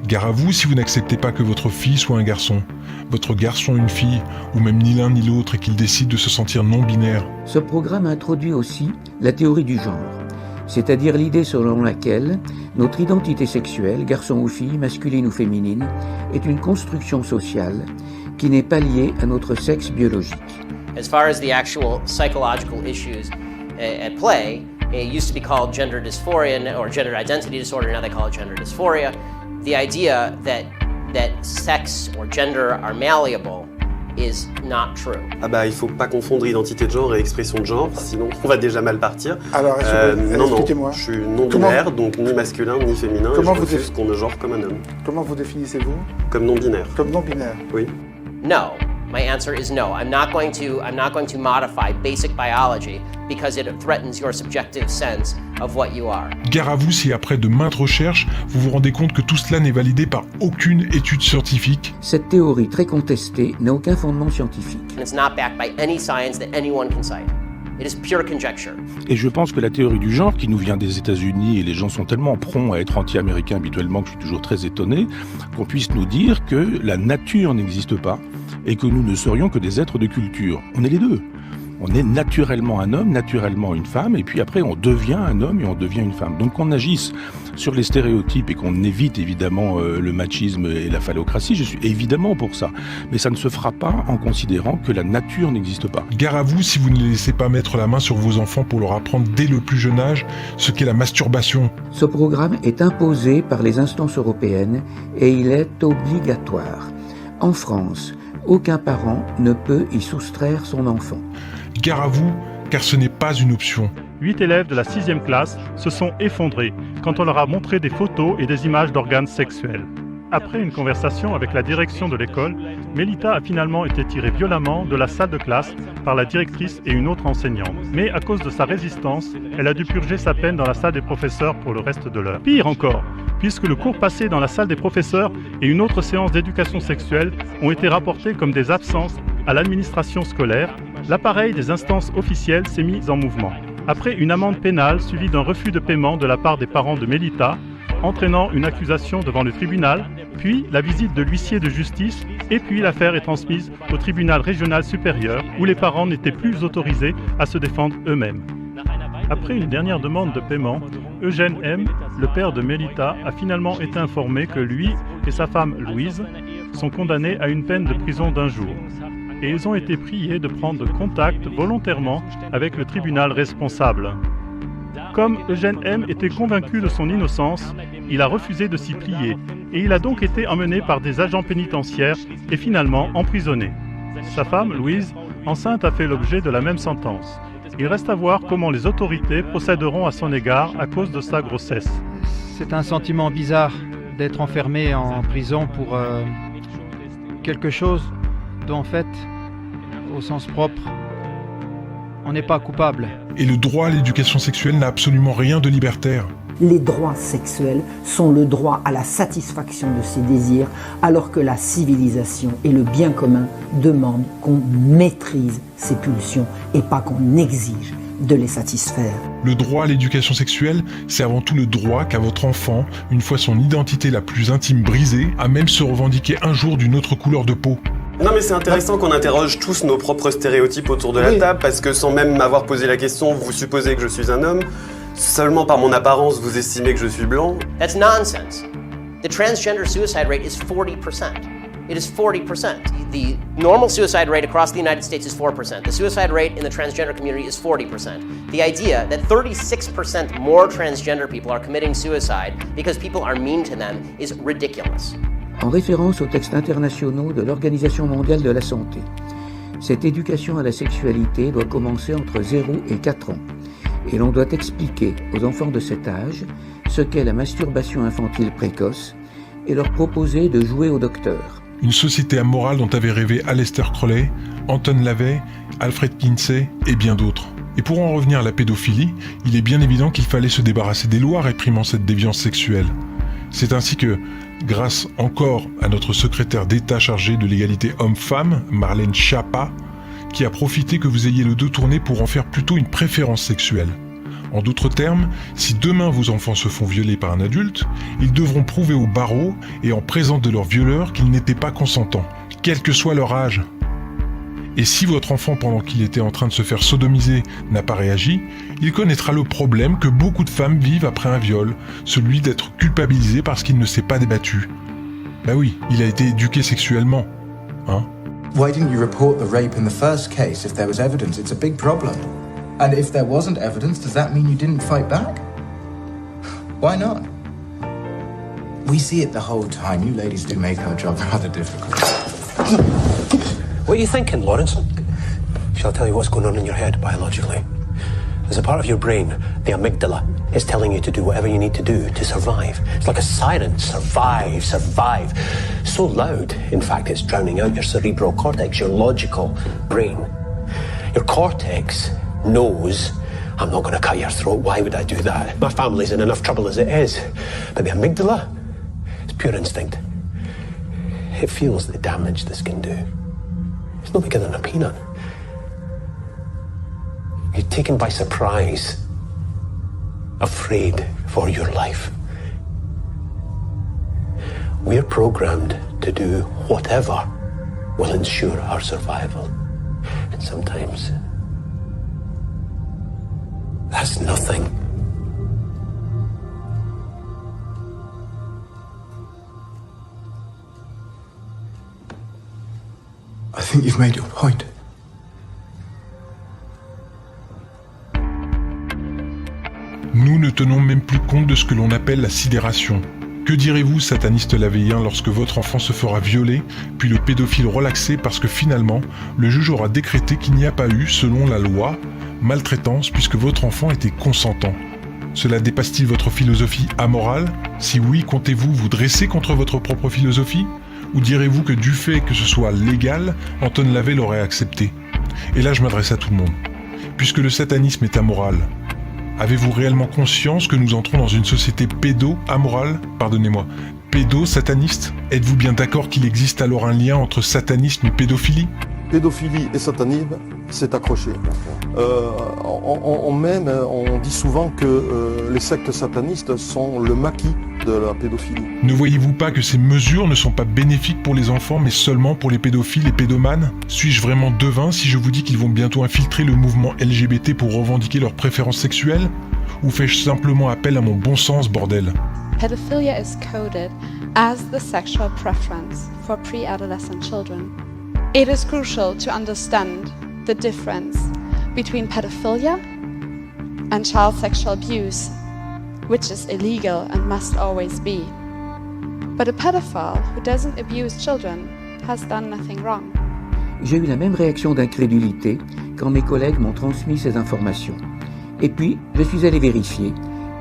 Gare à vous si vous n'acceptez pas que votre fille soit un garçon, votre garçon une fille, ou même ni l'un ni l'autre et qu'il décide de se sentir non-binaire. Ce programme introduit aussi la théorie du genre, c'est-à-dire l'idée selon laquelle notre identité sexuelle, garçon ou fille, masculine ou féminine, est une construction sociale qui n'est pas liée à notre sexe biologique. As far as the actual psychological issues at play, it used to be called gender dysphoria or gender identity disorder, now they call it gender dysphoria. The idea that sex or gender are malleable is not true. Ah bah il faut pas confondre identité de genre et expression de genre, sinon on va déjà mal partir. Alors expliquez-moi. Je suis non-binaire, donc ni masculin ni féminin, et je refuse qu'on me genre comme un homme. Comment vous définissez-vous? Comme non-binaire. Comme non-binaire? Oui. No, My answer is no. I'm not going to modify basic biology because it threatens your subjective sense of what you are. Gare à vous si après de maintes recherches, vous vous rendez compte que tout cela n'est validé par aucune étude scientifique. Cette théorie très contestée n'a aucun fondement scientifique. And it's not backed by any science that anyone can cite. It is pure conjecture. Et je pense que la théorie du genre, qui nous vient des États-Unis, et les gens sont tellement prompts à être anti-américains habituellement que je suis toujours très étonné, qu'on puisse nous dire que la nature n'existe pas et que nous ne serions que des êtres de culture. On est les deux. On est naturellement un homme, naturellement une femme, et puis après on devient un homme et on devient une femme. Donc qu'on agisse sur les stéréotypes et qu'on évite évidemment le machisme et la phallocratie, je suis évidemment pour ça. Mais ça ne se fera pas en considérant que la nature n'existe pas. Gare à vous si vous ne les laissez pas mettre la main sur vos enfants pour leur apprendre dès le plus jeune âge ce qu'est la masturbation. Ce programme est imposé par les instances européennes et il est obligatoire. En France, aucun parent ne peut y soustraire son enfant. Gare à vous, car ce n'est pas une option. 8 élèves de la 6e classe se sont effondrés quand on leur a montré des photos et des images d'organes sexuels. Après une conversation avec la direction de l'école, Mélita a finalement été tirée violemment de la salle de classe par la directrice et une autre enseignante. Mais à cause de sa résistance, elle a dû purger sa peine dans la salle des professeurs pour le reste de l'heure. Pire encore, puisque le cours passé dans la salle des professeurs et une autre séance d'éducation sexuelle ont été rapportés comme des absences à l'administration scolaire, l'appareil des instances officielles s'est mis en mouvement. Après une amende pénale suivie d'un refus de paiement de la part des parents de Mélita, entraînant une accusation devant le tribunal, puis la visite de l'huissier de justice, et puis l'affaire est transmise au tribunal régional supérieur, où les parents n'étaient plus autorisés à se défendre eux-mêmes. Après une dernière demande de paiement, Eugène M., le père de Mélita, a finalement été informé que lui et sa femme Louise sont condamnés à une peine de prison d'1 jour. Et ils ont été priés de prendre contact volontairement avec le tribunal responsable. Comme Eugène M. était convaincu de son innocence, il a refusé de s'y plier et il a donc été emmené par des agents pénitentiaires et finalement emprisonné. Sa femme, Louise, enceinte, a fait l'objet de la même sentence. Il reste à voir comment les autorités procéderont à son égard à cause de sa grossesse. C'est un sentiment bizarre d'être enfermé en prison pour quelque chose dont en fait, au sens propre, on n'est pas coupable. Et le droit à l'éducation sexuelle n'a absolument rien de libertaire. Les droits sexuels sont le droit à la satisfaction de ses désirs, alors que la civilisation et le bien commun demandent qu'on maîtrise ses pulsions et pas qu'on exige de les satisfaire. Le droit à l'éducation sexuelle, c'est avant tout le droit qu'a votre enfant, une fois son identité la plus intime brisée, à même se revendiquer un jour d'une autre couleur de peau. Non mais c'est intéressant qu'on interroge tous nos propres stéréotypes autour de la table, parce que sans même m'avoir posé la question, vous supposez que je suis un homme, seulement par mon apparence vous estimez que je suis blanc. That's nonsense. The transgender suicide rate is 40%. It is 40%. The normal suicide rate across the United States is 4%. The suicide rate in the transgender community is 40%. The idea that 36% more transgender people are committing suicide because people are mean to them is ridiculous. En référence aux textes internationaux de l'Organisation mondiale de la santé, cette éducation à la sexualité doit commencer entre 0 et 4 ans. Et l'on doit expliquer aux enfants de cet âge ce qu'est la masturbation infantile précoce et leur proposer de jouer au docteur. Une société amorale dont avaient rêvé Aleister Crowley, Anton LaVey, Alfred Kinsey et bien d'autres. Et pour en revenir à la pédophilie, il est bien évident qu'il fallait se débarrasser des lois réprimant cette déviance sexuelle. C'est ainsi que, grâce encore à notre secrétaire d'État chargé de l'égalité homme-femme, Marlène Schiappa, qui a profité que vous ayez le dos tourné pour en faire plutôt une préférence sexuelle. En d'autres termes, si demain vos enfants se font violer par un adulte, ils devront prouver au barreau et en présence de leur violeur qu'ils n'étaient pas consentants, quel que soit leur âge. Et si votre enfant, pendant qu'il était en train de se faire sodomiser, n'a pas réagi, il connaîtra le problème que beaucoup de femmes vivent après un viol, celui d'être culpabilisé parce qu'il ne s'est pas débattu. Bah oui, il a été éduqué sexuellement, hein. Why didn't you report the rape in the first case if there was evidence? It's a big problem. And if there wasn't evidence, does that mean you didn't fight back? Why not? We see it the whole time. You ladies do make our job rather difficult. What are you thinking, Lawrence? Shall I tell you what's going on in your head biologically? There's a part of your brain, the amygdala, is telling you to do whatever you need to do to survive. It's like a siren, survive, survive. So loud, in fact, it's drowning out your cerebral cortex, your logical brain. Your cortex knows, I'm not going to cut your throat, why would I do that? My family's in enough trouble as it is. But the amygdala, it's pure instinct. It feels the damage this can do. It's no bigger than a peanut. You're taken by surprise, afraid for your life. We're programmed to do whatever will ensure our survival. And sometimes that's nothing. I think you've made your point. Nous ne tenons même plus compte de ce que l'on appelle la sidération. Que direz-vous, sataniste lavéien, lorsque votre enfant se fera violer, puis le pédophile relaxé parce que finalement, le juge aura décrété qu'il n'y a pas eu, selon la loi, maltraitance puisque votre enfant était consentant? Cela dépasse-t-il votre philosophie amorale? Si oui, comptez-vous vous dresser contre votre propre philosophie? Ou direz-vous que du fait que ce soit légal, Anton Lavey l'aurait accepté? Et là je m'adresse à tout le monde. Puisque le satanisme est amoral, avez-vous réellement conscience que nous entrons dans une société pédo-amorale? Pardonnez-moi, pédo-sataniste? Êtes-vous bien d'accord qu'il existe alors un lien entre satanisme et pédophilie? Pédophilie et satanisme, c'est accroché. On dit souvent que les sectes satanistes sont le maquis de la pédophilie. Ne voyez-vous pas que ces mesures ne sont pas bénéfiques pour les enfants, mais seulement pour les pédophiles et pédomanes? Suis-je vraiment devin si je vous dis qu'ils vont bientôt infiltrer le mouvement LGBT pour revendiquer leurs préférences sexuelles? Ou fais-je simplement appel à mon bon sens, bordel? Pedophilia is coded as the sexual preference for pre-adolescent children. It is crucial to understand the difference between pedophilia and child sexual abuse, which is illegal and must always be. But a pedophile who doesn't abuse children has done nothing wrong. J'ai eu la même réaction d'incrédulité quand mes collègues m'ont transmis ces informations. Et puis, je suis allé vérifier,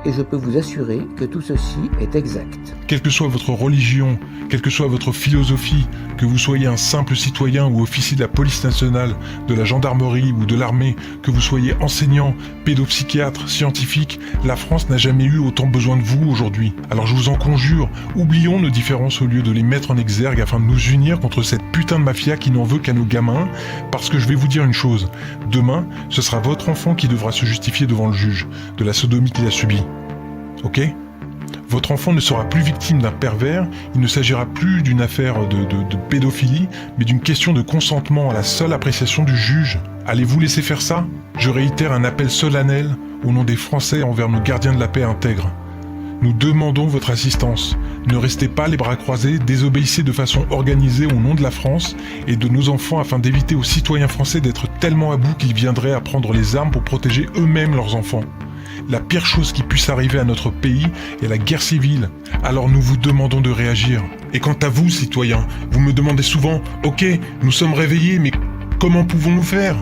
et je peux vous assurer que tout ceci est exact. Quelle que soit votre religion, quelle que soit votre philosophie, que vous soyez un simple citoyen ou officier de la police nationale, de la gendarmerie ou de l'armée, que vous soyez enseignant, pédopsychiatre, scientifique, la France n'a jamais eu autant besoin de vous aujourd'hui. Alors je vous en conjure, oublions nos différences au lieu de les mettre en exergue afin de nous unir contre cette putain de mafia qui n'en veut qu'à nos gamins, parce que je vais vous dire une chose, demain, ce sera votre enfant qui devra se justifier devant le juge de la sodomie qu'il a subie. Ok ? Votre enfant ne sera plus victime d'un pervers, il ne s'agira plus d'une affaire de pédophilie, mais d'une question de consentement à la seule appréciation du juge. Allez-vous laisser faire ça? Je réitère un appel solennel au nom des Français envers nos gardiens de la paix intègres. Nous demandons votre assistance. Ne restez pas les bras croisés, désobéissez de façon organisée au nom de la France et de nos enfants afin d'éviter aux citoyens français d'être tellement à bout qu'ils viendraient à prendre les armes pour protéger eux-mêmes leurs enfants. La pire chose qui puisse arriver à notre pays est la guerre civile. Alors nous vous demandons de réagir. Et quant à vous, citoyens, vous me demandez souvent « Ok, nous sommes réveillés, mais comment pouvons-nous faire ?»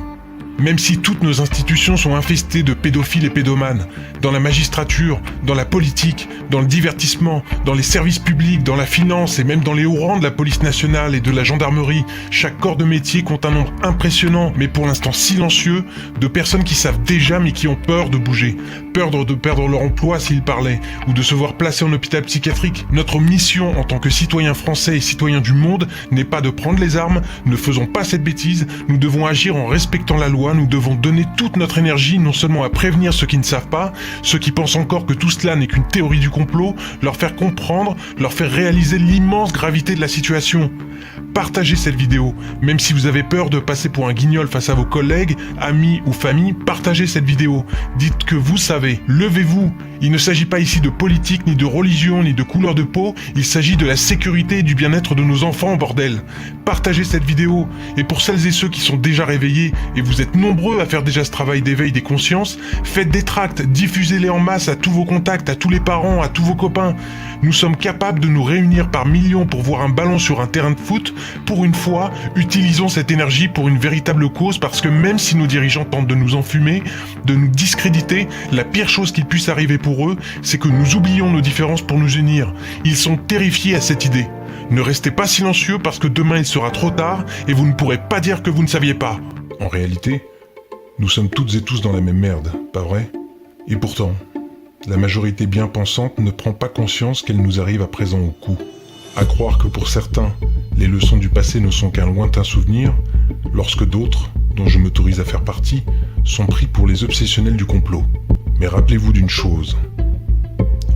Même si toutes nos institutions sont infestées de pédophiles et pédomanes, dans la magistrature, dans la politique, dans le divertissement, dans les services publics, dans la finance et même dans les hauts rangs de la police nationale et de la gendarmerie, chaque corps de métier compte un nombre impressionnant, mais pour l'instant silencieux, de personnes qui savent déjà mais qui ont peur de bouger, peur de perdre leur emploi s'ils parlaient, ou de se voir placés en hôpital psychiatrique. Notre mission en tant que citoyens français et citoyens du monde n'est pas de prendre les armes, ne faisons pas cette bêtise, nous devons agir en respectant la loi. Nous devons donner toute notre énergie non seulement à prévenir ceux qui ne savent pas, ceux qui pensent encore que tout cela n'est qu'une théorie du complot, leur faire comprendre, leur faire réaliser l'immense gravité de la situation. Partagez cette vidéo, même si vous avez peur de passer pour un guignol face à vos collègues, amis ou famille, partagez cette vidéo. Dites que vous savez, levez-vous. Il ne s'agit pas ici de politique, ni de religion, ni de couleur de peau, il s'agit de la sécurité et du bien-être de nos enfants, bordel. Partagez cette vidéo, et pour celles et ceux qui sont déjà réveillés, et vous êtes nombreux à faire déjà ce travail d'éveil des consciences, faites des tracts, diffusez-les en masse à tous vos contacts, à tous les parents, à tous vos copains. Nous sommes capables de nous réunir par millions pour voir un ballon sur un terrain de foot, pour une fois, utilisons cette énergie pour une véritable cause, parce que même si nos dirigeants tentent de nous enfumer, de nous discréditer, la pire chose qui puisse arriver pour eux, c'est que nous oublions nos différences pour nous unir. Ils sont terrifiés à cette idée. Ne restez pas silencieux parce que demain il sera trop tard et vous ne pourrez pas dire que vous ne saviez pas. En réalité, nous sommes toutes et tous dans la même merde, pas vrai ? Et pourtant, la majorité bien pensante ne prend pas conscience qu'elle nous arrive à présent au cou. À croire que pour certains, les leçons du passé ne sont qu'un lointain souvenir, lorsque d'autres, dont je m'autorise à faire partie, sont pris pour les obsessionnels du complot. Mais rappelez-vous d'une chose.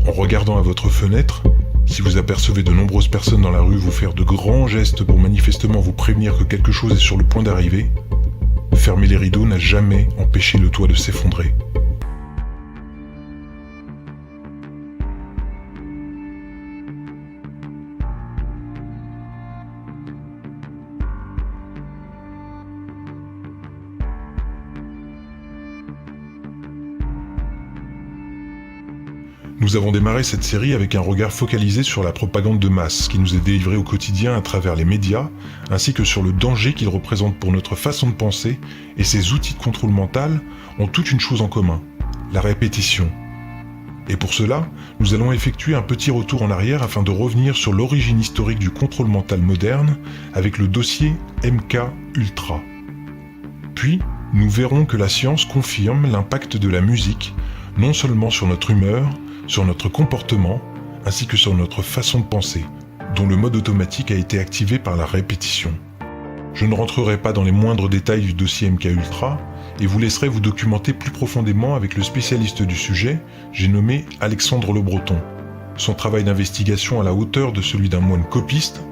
En regardant à votre fenêtre, si vous apercevez de nombreuses personnes dans la rue vous faire de grands gestes pour manifestement vous prévenir que quelque chose est sur le point d'arriver, fermer les rideaux n'a jamais empêché le toit de s'effondrer. Nous avons démarré cette série avec un regard focalisé sur la propagande de masse qui nous est délivrée au quotidien à travers les médias, ainsi que sur le danger qu'il représente pour notre façon de penser, et ces outils de contrôle mental ont toute une chose en commun, la répétition. Et pour cela, nous allons effectuer un petit retour en arrière afin de revenir sur l'origine historique du contrôle mental moderne avec le dossier MKUltra. Puis, nous verrons que la science confirme l'impact de la musique, non seulement sur notre humeur, sur notre comportement, ainsi que sur notre façon de penser, dont le mode automatique a été activé par la répétition. Je ne rentrerai pas dans les moindres détails du dossier MKUltra et vous laisserai vous documenter plus profondément avec le spécialiste du sujet, j'ai nommé Alexandre Le Breton. Son travail d'investigation à la hauteur de celui d'un moine copiste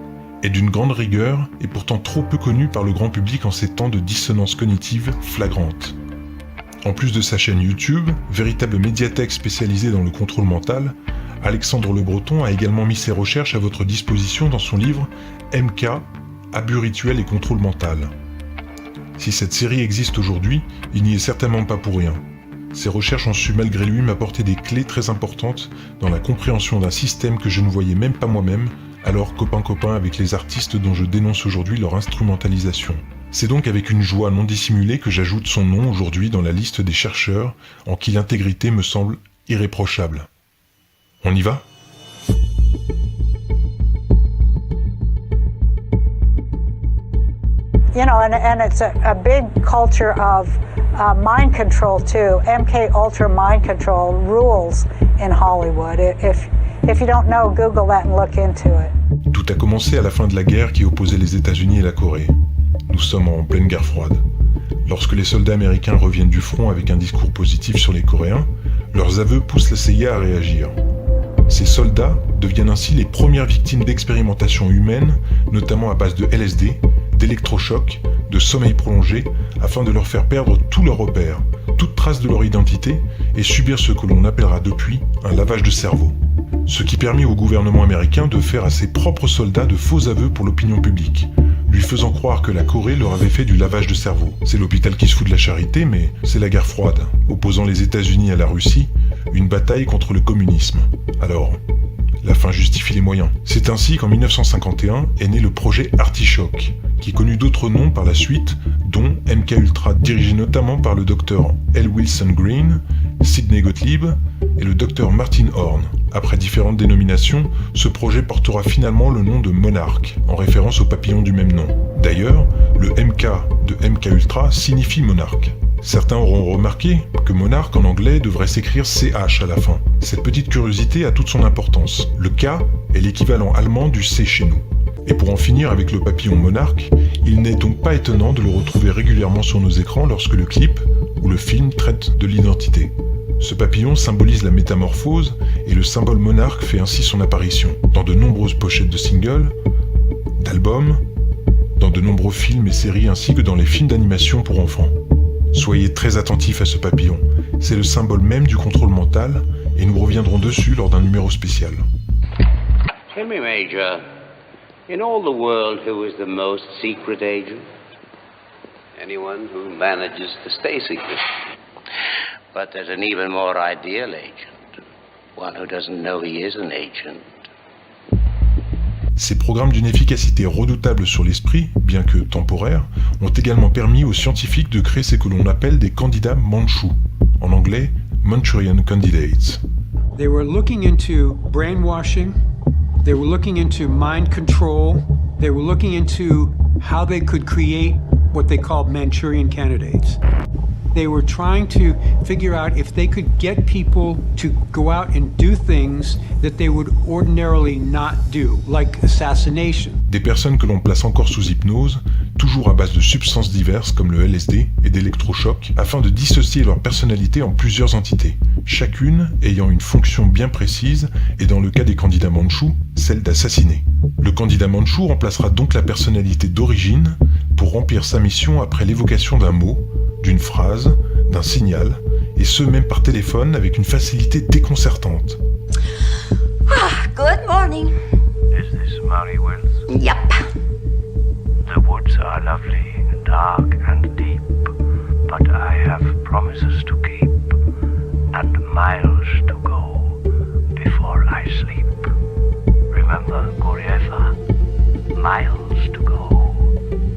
est d'une grande rigueur et pourtant trop peu connu par le grand public en ces temps de dissonance cognitive flagrante. En plus de sa chaîne YouTube, véritable médiathèque spécialisée dans le contrôle mental, Alexandre Le Breton a également mis ses recherches à votre disposition dans son livre MK, Abus rituels et contrôle mental. Si cette série existe aujourd'hui, il n'y est certainement pas pour rien. Ses recherches ont su malgré lui m'apporter des clés très importantes dans la compréhension d'un système que je ne voyais même pas moi-même, alors copain avec les artistes dont je dénonce aujourd'hui leur instrumentalisation. C'est donc avec une joie non dissimulée que j'ajoute son nom aujourd'hui dans la liste des chercheurs en qui l'intégrité me semble irréprochable. On y va ? You know, and it's a big culture of mind control too. MK Ultra mind control rules in Hollywood. If you don't know, Google that and look into it. Tout a commencé à la fin de la guerre qui opposait les États-Unis et la Corée. Nous sommes en pleine guerre froide. Lorsque les soldats américains reviennent du front avec un discours positif sur les Coréens, leurs aveux poussent la CIA à réagir. Ces soldats deviennent ainsi les premières victimes d'expérimentations humaines, notamment à base de LSD, d'électrochocs, de sommeil prolongé, afin de leur faire perdre tous leurs repères, toute trace de leur identité, et subir ce que l'on appellera depuis un lavage de cerveau. Ce qui permit au gouvernement américain de faire à ses propres soldats de faux aveux pour l'opinion publique, lui faisant croire que la Corée leur avait fait du lavage de cerveau. C'est l'hôpital qui se fout de la charité, mais c'est la guerre froide, opposant les États-Unis à la Russie, une bataille contre le communisme. Alors, la fin justifie les moyens. C'est ainsi qu'en 1951 est né le projet Artichoke, qui connut d'autres noms par la suite, dont MKUltra, dirigé notamment par le docteur L. Wilson Green, Sidney Gottlieb et le docteur Martin Horn. Après différentes dénominations, ce projet portera finalement le nom de Monarch, en référence au papillon du même nom. D'ailleurs, le MK de MKUltra signifie monarque. Certains auront remarqué que Monarch en anglais devrait s'écrire CH à la fin. Cette petite curiosité a toute son importance. Le K est l'équivalent allemand du C chez nous. Et pour en finir avec le papillon Monarch, il n'est donc pas étonnant de le retrouver régulièrement sur nos écrans lorsque le clip ou le film traite de l'identité. Ce papillon symbolise la métamorphose et le symbole monarque fait ainsi son apparition dans de nombreuses pochettes de singles, d'albums, dans de nombreux films et séries ainsi que dans les films d'animation pour enfants. Soyez très attentifs à ce papillon, c'est le symbole même du contrôle mental et nous reviendrons dessus lors d'un numéro spécial. Tell me, Major, in all the world, who is the most secret agent? Anyone who manages to stay secret. But there's an even more ideal agent, one who doesn't know he is an agent. Ces programmes d'une efficacité redoutable sur l'esprit, bien que temporaire, ont également permis aux scientifiques de créer ce que l'on appelle des candidats mandchous, en anglais Manchurian Candidates. They were looking into brainwashing, they were looking into mind control, they were looking into how they could create what they called Manchurian candidates. They were trying to figure out if they could get people to go out and do things that they would ordinarily not do, like assassination. Des personnes que l'on place encore sous hypnose, toujours à base de substances diverses comme le LSD et d'électrochocs, afin de dissocier leur personnalité en plusieurs entités, chacune ayant une fonction bien précise et dans le cas des candidats mandchous, celle d'assassiner. Le candidat mandchou remplacera donc la personnalité d'origine pour remplir sa mission après l'évocation d'un mot, d'une phrase, d'un signal, et ce même par téléphone avec une facilité déconcertante. Good morning. Is this Murray Wills? Yep. The woods are lovely, dark and deep, but I have promises to keep and miles to go before I sleep. Remember, Gurieva, miles to go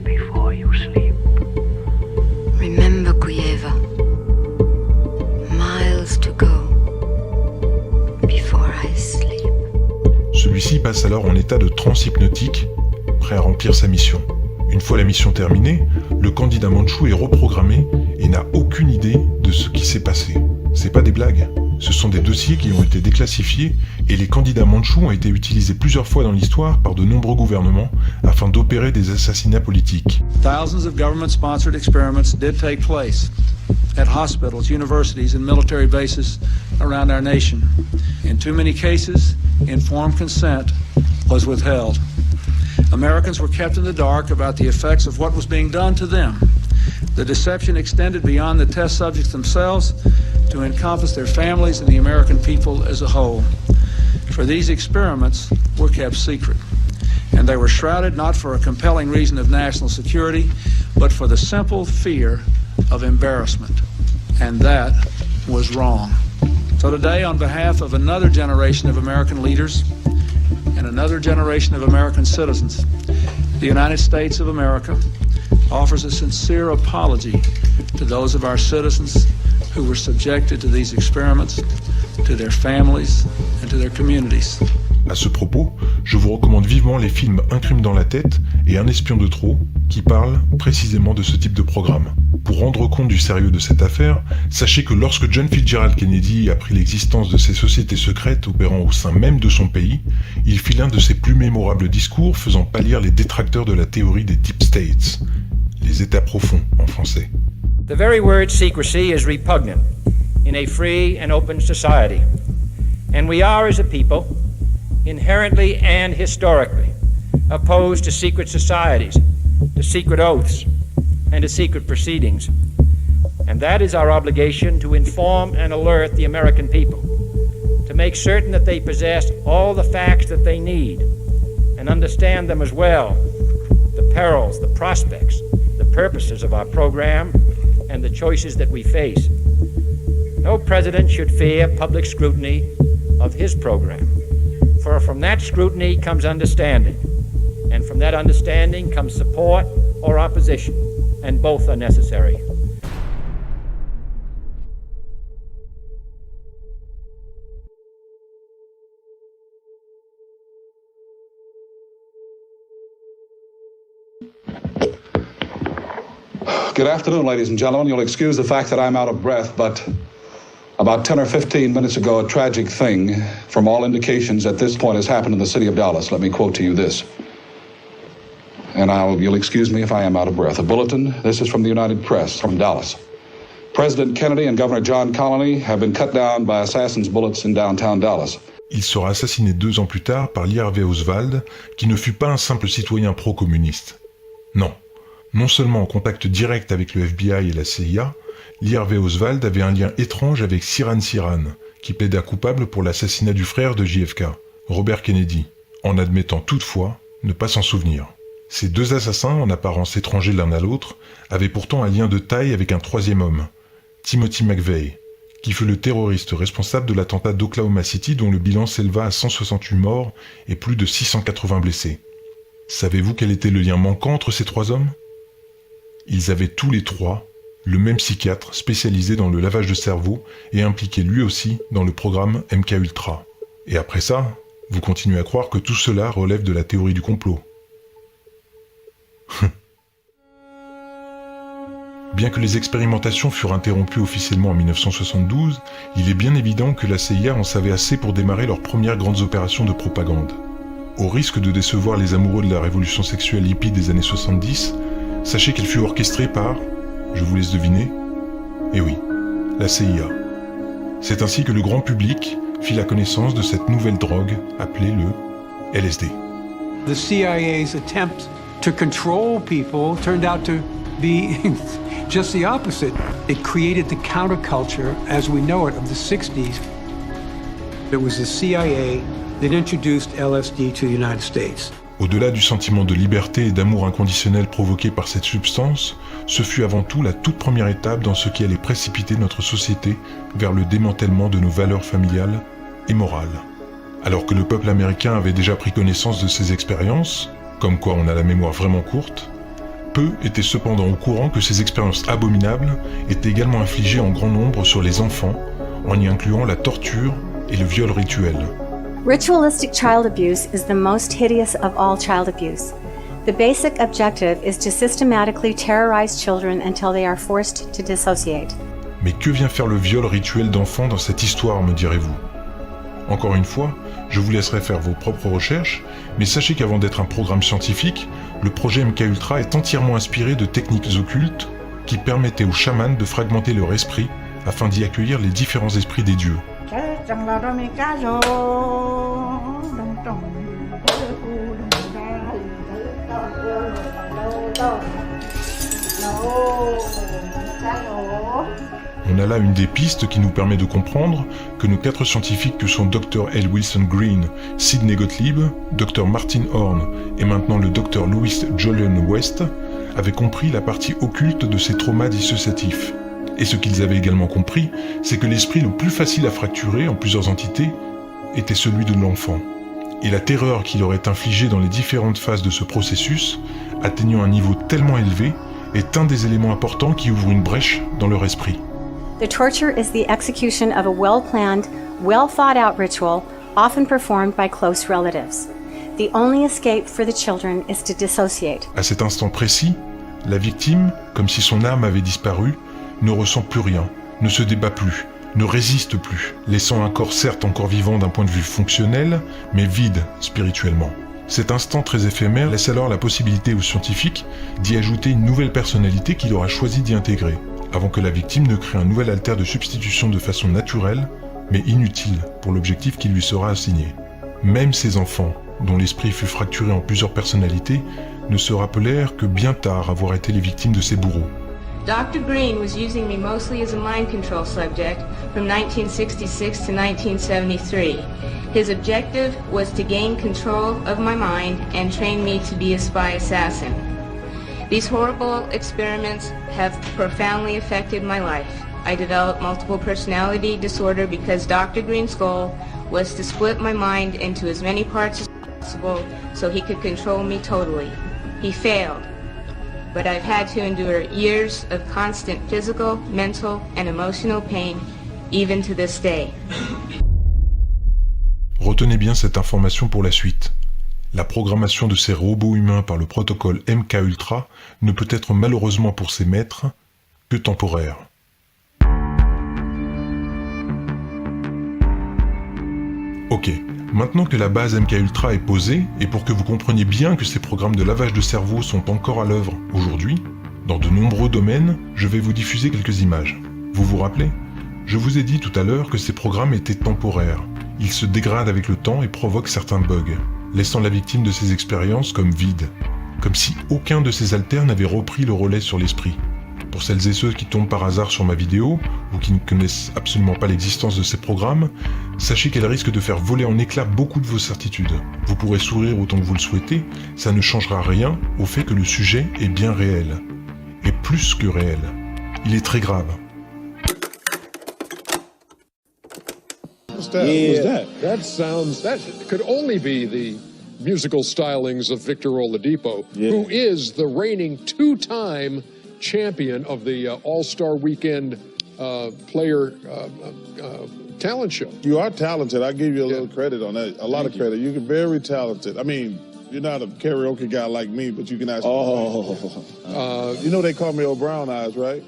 before you sleep. Remember, Guyeva. Miles to go before I sleep. Celui-ci passe alors en état de transe hypnotique, prêt à remplir sa mission. Une fois la mission terminée, le candidat mandchou est reprogrammé et n'a aucune idée de ce qui s'est passé. C'est pas des blagues, ce sont des dossiers qui ont été déclassifiés et les candidats mandchous ont été utilisés plusieurs fois dans l'histoire par de nombreux gouvernements afin d'opérer des assassinats politiques. Thousands of government-sponsored experiments did take place at hospitals, universities, and military bases around our nation. In too many cases, informed consent was withheld. Americans were kept in the dark about the effects of what was being done to them. The deception extended beyond the test subjects themselves to encompass their families and the American people as a whole. For these experiments were kept secret, and they were shrouded not for a compelling reason of national security, but for the simple fear of embarrassment. And that was wrong. So today, on behalf of another generation of American leaders and another generation of American citizens, the United States of America offers a sincere apology to those of our citizens who were subjected to these experiments, to their families, and to their communities. À ce propos, je vous recommande vivement les films Un crime dans la tête et Un espion de trop, qui parlent précisément de ce type de programme. Pour rendre compte du sérieux de cette affaire, sachez que lorsque John Fitzgerald Kennedy apprit l'existence de ces sociétés secrètes opérant au sein même de son pays, il fit l'un de ses plus mémorables discours faisant pâlir les détracteurs de la théorie des Deep States, les États profonds en français. The very word secrecy is repugnant in a free and open society, and we are as a people inherently and historically opposed to secret societies, to secret oaths, and to secret proceedings. And that is our obligation to inform and alert the American people, to make certain that they possess all the facts that they need and understand them as well, the perils, the prospects, the purposes of our program, and the choices that we face. No president should fear public scrutiny of his program, for from that scrutiny comes understanding, and from that understanding comes support or opposition, and both are necessary. Good afternoon, ladies and gentlemen. You'll excuse the fact that I'm out of breath, but about 10 or 15 minutes ago, a tragic thing, from all indications at this point, has happened in the city of Dallas. Let me quote to you this. And you'll excuse me if I am out of breath. A bulletin, this is from the United Press, from Dallas. President Kennedy and Governor John Connally have been cut down by assassin's bullets in downtown Dallas. Il sera assassiné 2 ans plus tard par Lee Harvey Oswald, qui ne fut pas un simple citoyen pro-communiste. Non. Non seulement en contact direct avec le FBI et la CIA, Lee Harvey Oswald avait un lien étrange avec Sirhan Sirhan, qui plaida coupable pour l'assassinat du frère de JFK, Robert Kennedy, en admettant toutefois ne pas s'en souvenir. Ces 2 assassins, en apparence étrangers l'un à l'autre, avaient pourtant un lien de taille avec un troisième homme, Timothy McVeigh, qui fut le terroriste responsable de l'attentat d'Oklahoma City dont le bilan s'éleva à 168 morts et plus de 680 blessés. Savez-vous quel était le lien manquant entre ces 3 hommes ? Ils avaient tous les 3 le même psychiatre spécialisé dans le lavage de cerveau et impliqué lui aussi dans le programme MKUltra. Et après ça, vous continuez à croire que tout cela relève de la théorie du complot. Bien que les expérimentations furent interrompues officiellement en 1972, il est bien évident que la CIA en savait assez pour démarrer leurs premières grandes opérations de propagande. Au risque de décevoir les amoureux de la révolution sexuelle hippie des années 70, sachez qu'elle fut orchestrée par, je vous laisse deviner, eh oui, la CIA. C'est ainsi que le grand public fit la connaissance de cette nouvelle drogue appelée le LSD. The CIA's attempt to control people turned out to be just the opposite. It created the counterculture as we know it of the 60s. It was the CIA that introduced LSD to the United States. Au-delà du sentiment de liberté et d'amour inconditionnel provoqué par cette substance, ce fut avant tout la toute première étape dans ce qui allait précipiter notre société vers le démantèlement de nos valeurs familiales et morales. Alors que le peuple américain avait déjà pris connaissance de ces expériences, comme quoi on a la mémoire vraiment courte, peu étaient cependant au courant que ces expériences abominables étaient également infligées en grand nombre sur les enfants, en y incluant la torture et le viol rituel. Ritualistic child abuse is the most hideous of all child abuse. The basic objective is to systematically terrorize children until they are forced to dissociate. Mais que vient faire le viol rituel d'enfants dans cette histoire, me direz-vous ? Encore une fois, je vous laisserai faire vos propres recherches, mais sachez qu'avant d'être un programme scientifique, le projet MKUltra est entièrement inspiré de techniques occultes qui permettaient aux chamans de fragmenter leur esprit afin d'y accueillir les différents esprits des dieux. On a là une des pistes qui nous permet de comprendre que nos 4 scientifiques que sont Dr. L. Wilson Green, Sidney Gottlieb, Dr. Martin Horn et maintenant le Dr. Louis Jolyon West avaient compris la partie occulte de ces traumas dissociatifs. Et ce qu'ils avaient également compris, c'est que l'esprit le plus facile à fracturer en plusieurs entités était celui de l'enfant. Et la terreur qu'il aurait infligée dans les différentes phases de ce processus, atteignant un niveau tellement élevé, est un des éléments importants qui ouvre une brèche dans leur esprit. The torture is the execution of a well-planned, well-thought-out ritual, often performed by close relatives. The only escape for the children is to dissociate. À cet instant précis, la victime, comme si son âme avait disparu, ne ressent plus rien, ne se débat plus, ne résiste plus, laissant un corps certes encore vivant d'un point de vue fonctionnel, mais vide spirituellement. Cet instant très éphémère laisse alors la possibilité aux scientifiques d'y ajouter une nouvelle personnalité qu'il aura choisi d'y intégrer, avant que la victime ne crée un nouvel alter de substitution de façon naturelle, mais inutile pour l'objectif qui lui sera assigné. Même ces enfants, dont l'esprit fut fracturé en plusieurs personnalités, ne se rappelèrent que bien tard avoir été les victimes de ces bourreaux. Dr. Green was using me mostly as a mind control subject from 1966 to 1973. His objective was to gain control of my mind and train me to be a spy assassin. These horrible experiments have profoundly affected my life. I developed multiple personality disorder because Dr. Green's goal was to split my mind into as many parts as possible so he could control me totally. He failed. But I've had to endure years of constant physical, mental, and emotional pain, even to this day. Retenez bien cette information pour la suite. La programmation de ces robots humains par le protocole MKUltra ne peut être malheureusement pour ses maîtres que temporaire. Ok. Maintenant que la base MKUltra est posée, et pour que vous compreniez bien que ces programmes de lavage de cerveau sont encore à l'œuvre aujourd'hui, dans de nombreux domaines, je vais vous diffuser quelques images. Vous vous rappelez ? Je vous ai dit tout à l'heure que ces programmes étaient temporaires. Ils se dégradent avec le temps et provoquent certains bugs, laissant la victime de ces expériences comme vide, comme si aucun de ces alters n'avait repris le relais sur l'esprit. Pour celles et ceux qui tombent par hasard sur ma vidéo, ou qui ne connaissent absolument pas l'existence de ces programmes, sachez qu'elles risquent de faire voler en éclats beaucoup de vos certitudes. Vous pourrez sourire autant que vous le souhaitez, ça ne changera rien au fait que le sujet est bien réel. Et plus que réel. Il est très grave. That could only be the musical stylings of Victor Oladipo, who is the reigning two-time champion of the All-Star Weekend player talent show. You are talented. I give you a little credit on that. A lot of credit. You're very talented. I mean, you're not a karaoke guy like me, but you can ask. You know they call me old brown eyes, right?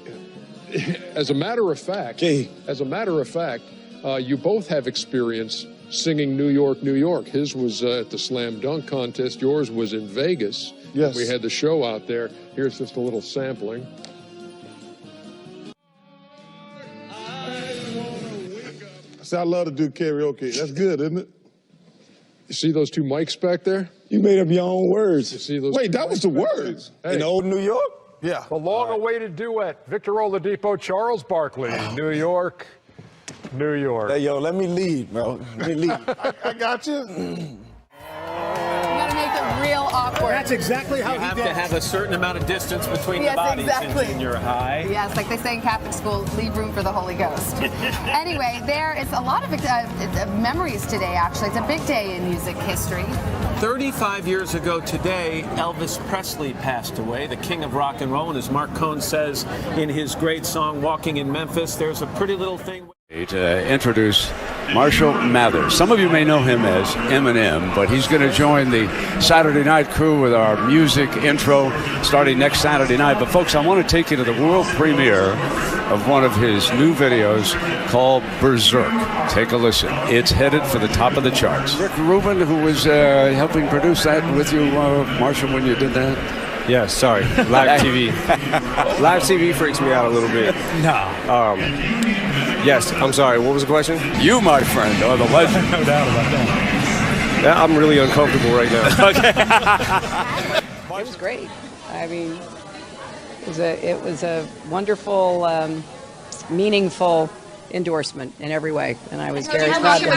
As a matter of fact, you both have experience singing New York, New York. His was at the Slam Dunk Contest. Yours was in Vegas. Yes. We had the show out there. Here's just a little sampling. See, I love to do karaoke. That's good, isn't it? You see those two mics back there? You made up your own words. You see those? Wait, that was the words. Hey. In old New York? Yeah. The long-awaited duet, Victor Oladipo, Charles Barkley, New York, New York. Hey, yo, let me lead, bro. Let me lead. I got you. You gotta make it real awkward. That's exactly how you have to have a certain amount of distance between the bodies exactly. in junior high. Yes, like they say in Catholic school, leave room for the Holy Ghost. Anyway, there is a lot of memories today, actually. It's a big day in music history. 35 years ago today, Elvis Presley passed away, the king of rock and roll. And as Mark Cohn says in his great song, Walking in Memphis, there's a pretty little thing. To introduce Marshall Mathers. Some of you may know him as Eminem, but he's going to join the Saturday night crew with our music intro starting next Saturday night. But folks, I want to take you to the world premiere of one of his new videos called Berserk. Take a listen. It's headed for the top of the charts. Rick Rubin, who was helping produce that with you, Marshall, when you did that? Yeah, sorry. Live TV. Live TV freaks me out a little bit. No. Yes, I'm sorry. What was the question? You, my friend, are the legend. No doubt about that. Yeah, I'm really uncomfortable right now. It was great. I mean, it was a wonderful, meaningful endorsement in every way, and I was very proud of it.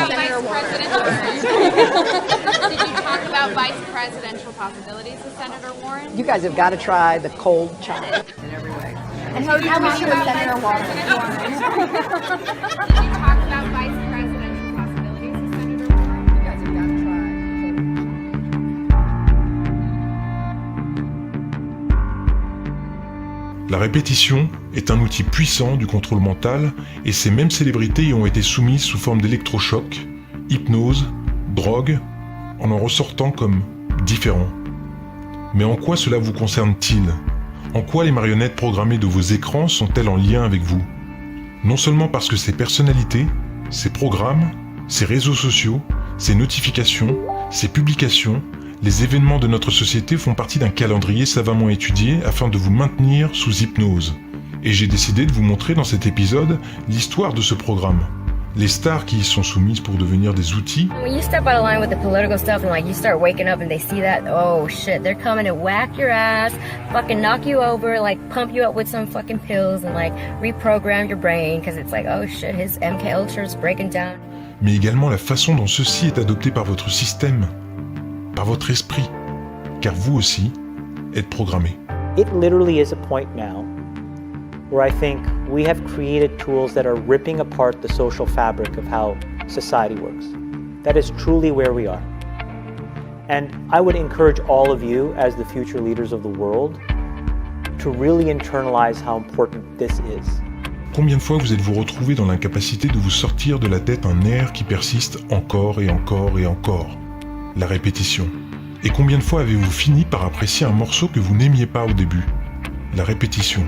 Did you talk about vice presidential possibilities with Senator Warren? You guys have got to try the cold chocolate in every way. And how much about Senator Warren? Did you talk about vice presidential possibilities with Senator Warren? You guys have got to try. La répétition est un outil puissant du contrôle mental et ces mêmes célébrités y ont été soumises sous forme d'électrochocs, hypnose, drogue, en ressortant comme différents. Mais en quoi cela vous concerne-t-il ? En quoi les marionnettes programmées de vos écrans sont-elles en lien avec vous ? Non seulement parce que ces personnalités, ces programmes, ces réseaux sociaux, ces notifications, ces publications, les événements de notre société font partie d'un calendrier savamment étudié afin de vous maintenir sous hypnose. Et j'ai décidé de vous montrer dans cet épisode l'histoire de ce programme. Les stars qui y sont soumises pour devenir des outils. When you step out of line with the political stuff and like you start waking up and they see that, oh shit, they're coming to whack your ass, fucking knock you over, like pump you up with some fucking pills and like reprogram your brain because it's like, oh shit, his MK Ultra is breaking down. Mais également la façon dont ceci est adopté par votre système, par votre esprit, car vous aussi êtes programmé. It literally is a point now where I think we have created tools that are ripping apart the social fabric of how society works. That is truly where we are. And I would encourage all of you as the future leaders of the world to really internalize how important this is. Combien de fois vous êtes-vous retrouvé dans l'incapacité de vous sortir de la tête un air qui persiste encore et encore et encore ? La répétition. Et combien de fois avez-vous fini par apprécier un morceau que vous n'aimiez pas au début ? La répétition.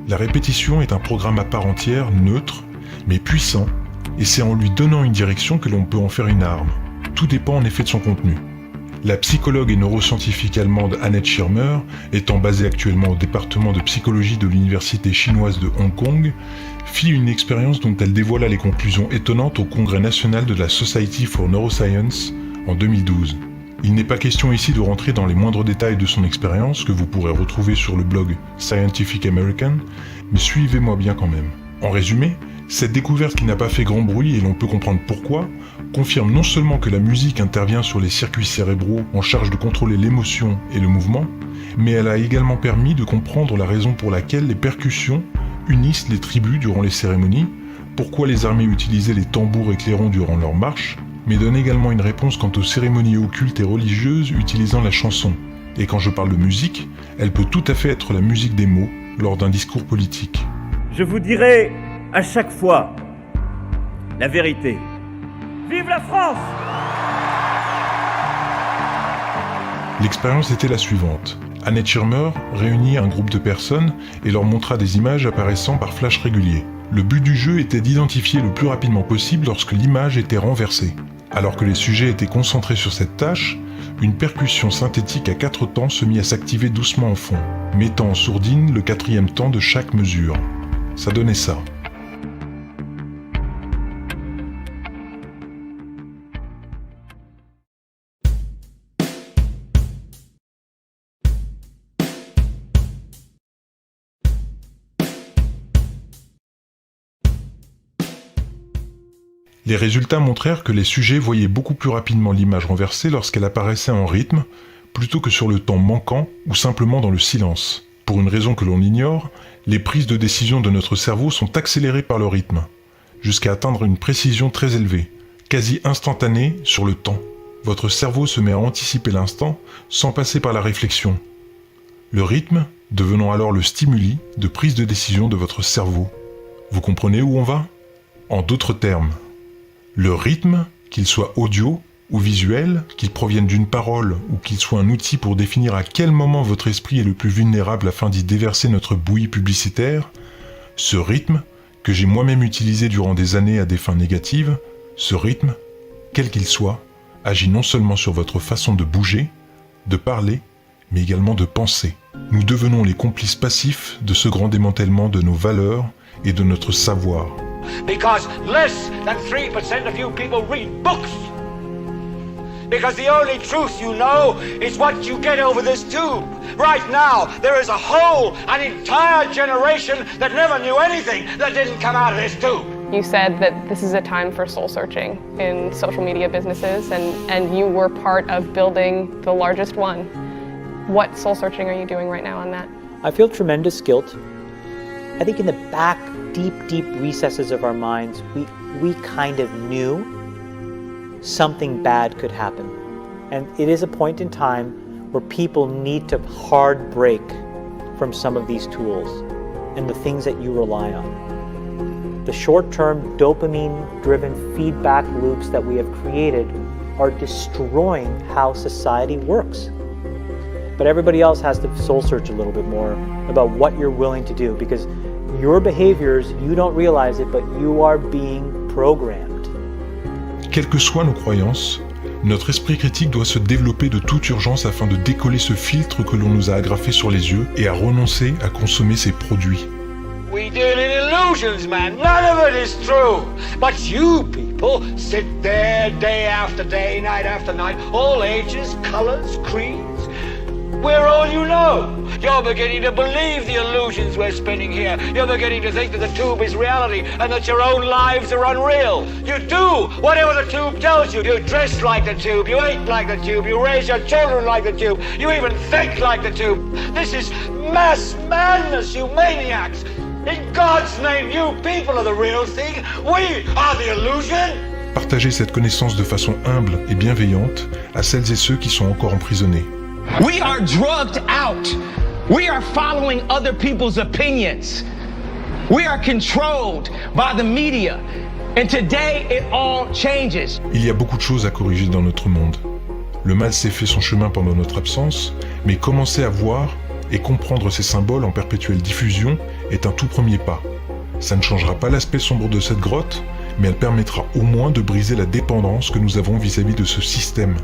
La répétition est un programme à part entière, neutre, mais puissant, et c'est en lui donnant une direction que l'on peut en faire une arme. Tout dépend en effet de son contenu. La psychologue et neuroscientifique allemande Annette Schirmer, étant basée actuellement au département de psychologie de l'université chinoise de Hong Kong, fit une expérience dont elle dévoila les conclusions étonnantes au Congrès national de la Society for Neuroscience en 2012. Il n'est pas question ici de rentrer dans les moindres détails de son expérience que vous pourrez retrouver sur le blog Scientific American, mais suivez-moi bien quand même. En résumé, cette découverte qui n'a pas fait grand bruit et l'on peut comprendre pourquoi, confirme non seulement que la musique intervient sur les circuits cérébraux en charge de contrôler l'émotion et le mouvement, mais elle a également permis de comprendre la raison pour laquelle les percussions unissent les tribus durant les cérémonies, pourquoi les armées utilisaient les tambours et clairons durant leur marche, mais donne également une réponse quant aux cérémonies occultes et religieuses utilisant la chanson. Et quand je parle de musique, elle peut tout à fait être la musique des mots lors d'un discours politique. Je vous dirai à chaque fois la vérité. Vive la France! L'expérience était la suivante. Annette Schirmer réunit un groupe de personnes et leur montra des images apparaissant par flash régulier. Le but du jeu était d'identifier le plus rapidement possible lorsque l'image était renversée. Alors que les sujets étaient concentrés sur cette tâche, une percussion synthétique à 4 temps se mit à s'activer doucement en fond, mettant en sourdine le 4e temps de chaque mesure. Ça donnait ça. Les résultats montrèrent que les sujets voyaient beaucoup plus rapidement l'image renversée lorsqu'elle apparaissait en rythme, plutôt que sur le temps manquant ou simplement dans le silence. Pour une raison que l'on ignore, les prises de décision de notre cerveau sont accélérées par le rythme, jusqu'à atteindre une précision très élevée, quasi instantanée sur le temps. Votre cerveau se met à anticiper l'instant sans passer par la réflexion. Le rythme devenant alors le stimuli de prise de décision de votre cerveau. Vous comprenez où on va ? En d'autres termes, le rythme, qu'il soit audio ou visuel, qu'il provienne d'une parole ou qu'il soit un outil pour définir à quel moment votre esprit est le plus vulnérable afin d'y déverser notre bouillie publicitaire, ce rythme, que j'ai moi-même utilisé durant des années à des fins négatives, ce rythme, quel qu'il soit, agit non seulement sur votre façon de bouger, de parler, mais également de penser. Nous devenons les complices passifs de ce grand démantèlement de nos valeurs et de notre savoir. Because less than 3% of you people read books. Because the only truth you know is what you get over this tube. Right now, there is an entire generation that never knew anything that didn't come out of this tube. You said that this is a time for soul searching in social media businesses, and you were part of building the largest one. What soul searching are you doing right now on that? I feel tremendous guilt. I think in the back, deep recesses of our minds, we kind of knew something bad could happen. And it is a point in time where people need to hard break from some of these tools and the things that you rely on. The short-term dopamine-driven feedback loops that we have created are destroying how society works. But everybody else has to soul search a little bit more about what you're willing to do, because your behaviors, you don't realize it, but you are being programmed. Quelles que soient nos croyances, notre esprit critique doit se développer de toute urgence afin de décoller ce filtre que l'on nous a agrafé sur les yeux et à renoncer à consommer ces produits. We deal in illusions, man. None of it is true. But you people sit there day after day, night after night, all ages, colors, creeds. We're all you know. You're beginning to believe the illusions we're spinning here. You're beginning to think that the tube is reality and that your own lives are unreal. You do whatever the tube tells you. You dress like the tube. You eat like the tube. You raise your children like the tube. You even think like the tube. This is mass madness, you maniacs. In God's name, you people are the real thing. We are the illusion. Partagez cette connaissance de façon humble et bienveillante à celles et ceux qui sont encore emprisonnés. We are drugged out. We are following other people's opinions. We are controlled by the media. And today it all changes. Il y a beaucoup de choses à corriger dans notre monde. Le mal s'est fait son chemin pendant notre absence, mais commencer à voir et comprendre ces symboles en perpétuelle diffusion est un tout premier pas. Ça ne changera pas l'aspect sombre de cette grotte, mais elle permettra au moins de briser la dépendance que nous avons vis-à-vis de ce système.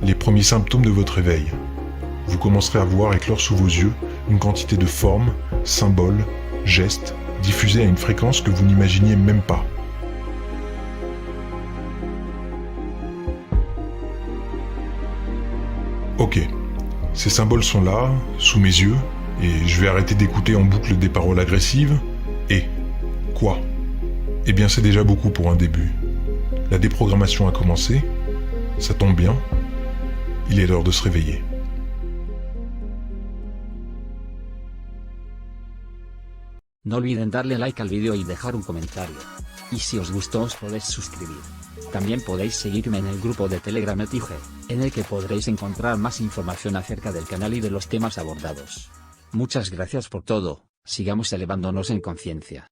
Les premiers symptômes de votre éveil. Vous commencerez à voir éclore sous vos yeux une quantité de formes, symboles, gestes, diffusés à une fréquence que vous n'imaginiez même pas. Ok, ces symboles sont là, sous mes yeux, et je vais arrêter d'écouter en boucle des paroles agressives. Et quoi ? Eh bien c'est déjà beaucoup pour un début. La déprogrammation a commencé, ça tombe bien. Il est l'heure de se réveiller. No olviden darle like al video y dejar un comentario. Y si os gustó os podéis suscribir. También podéis seguirme en el grupo de Telegram Etige, en el que podréis encontrar más información acerca del canal y de los temas abordados. Muchas gracias por todo, sigamos elevándonos en conciencia.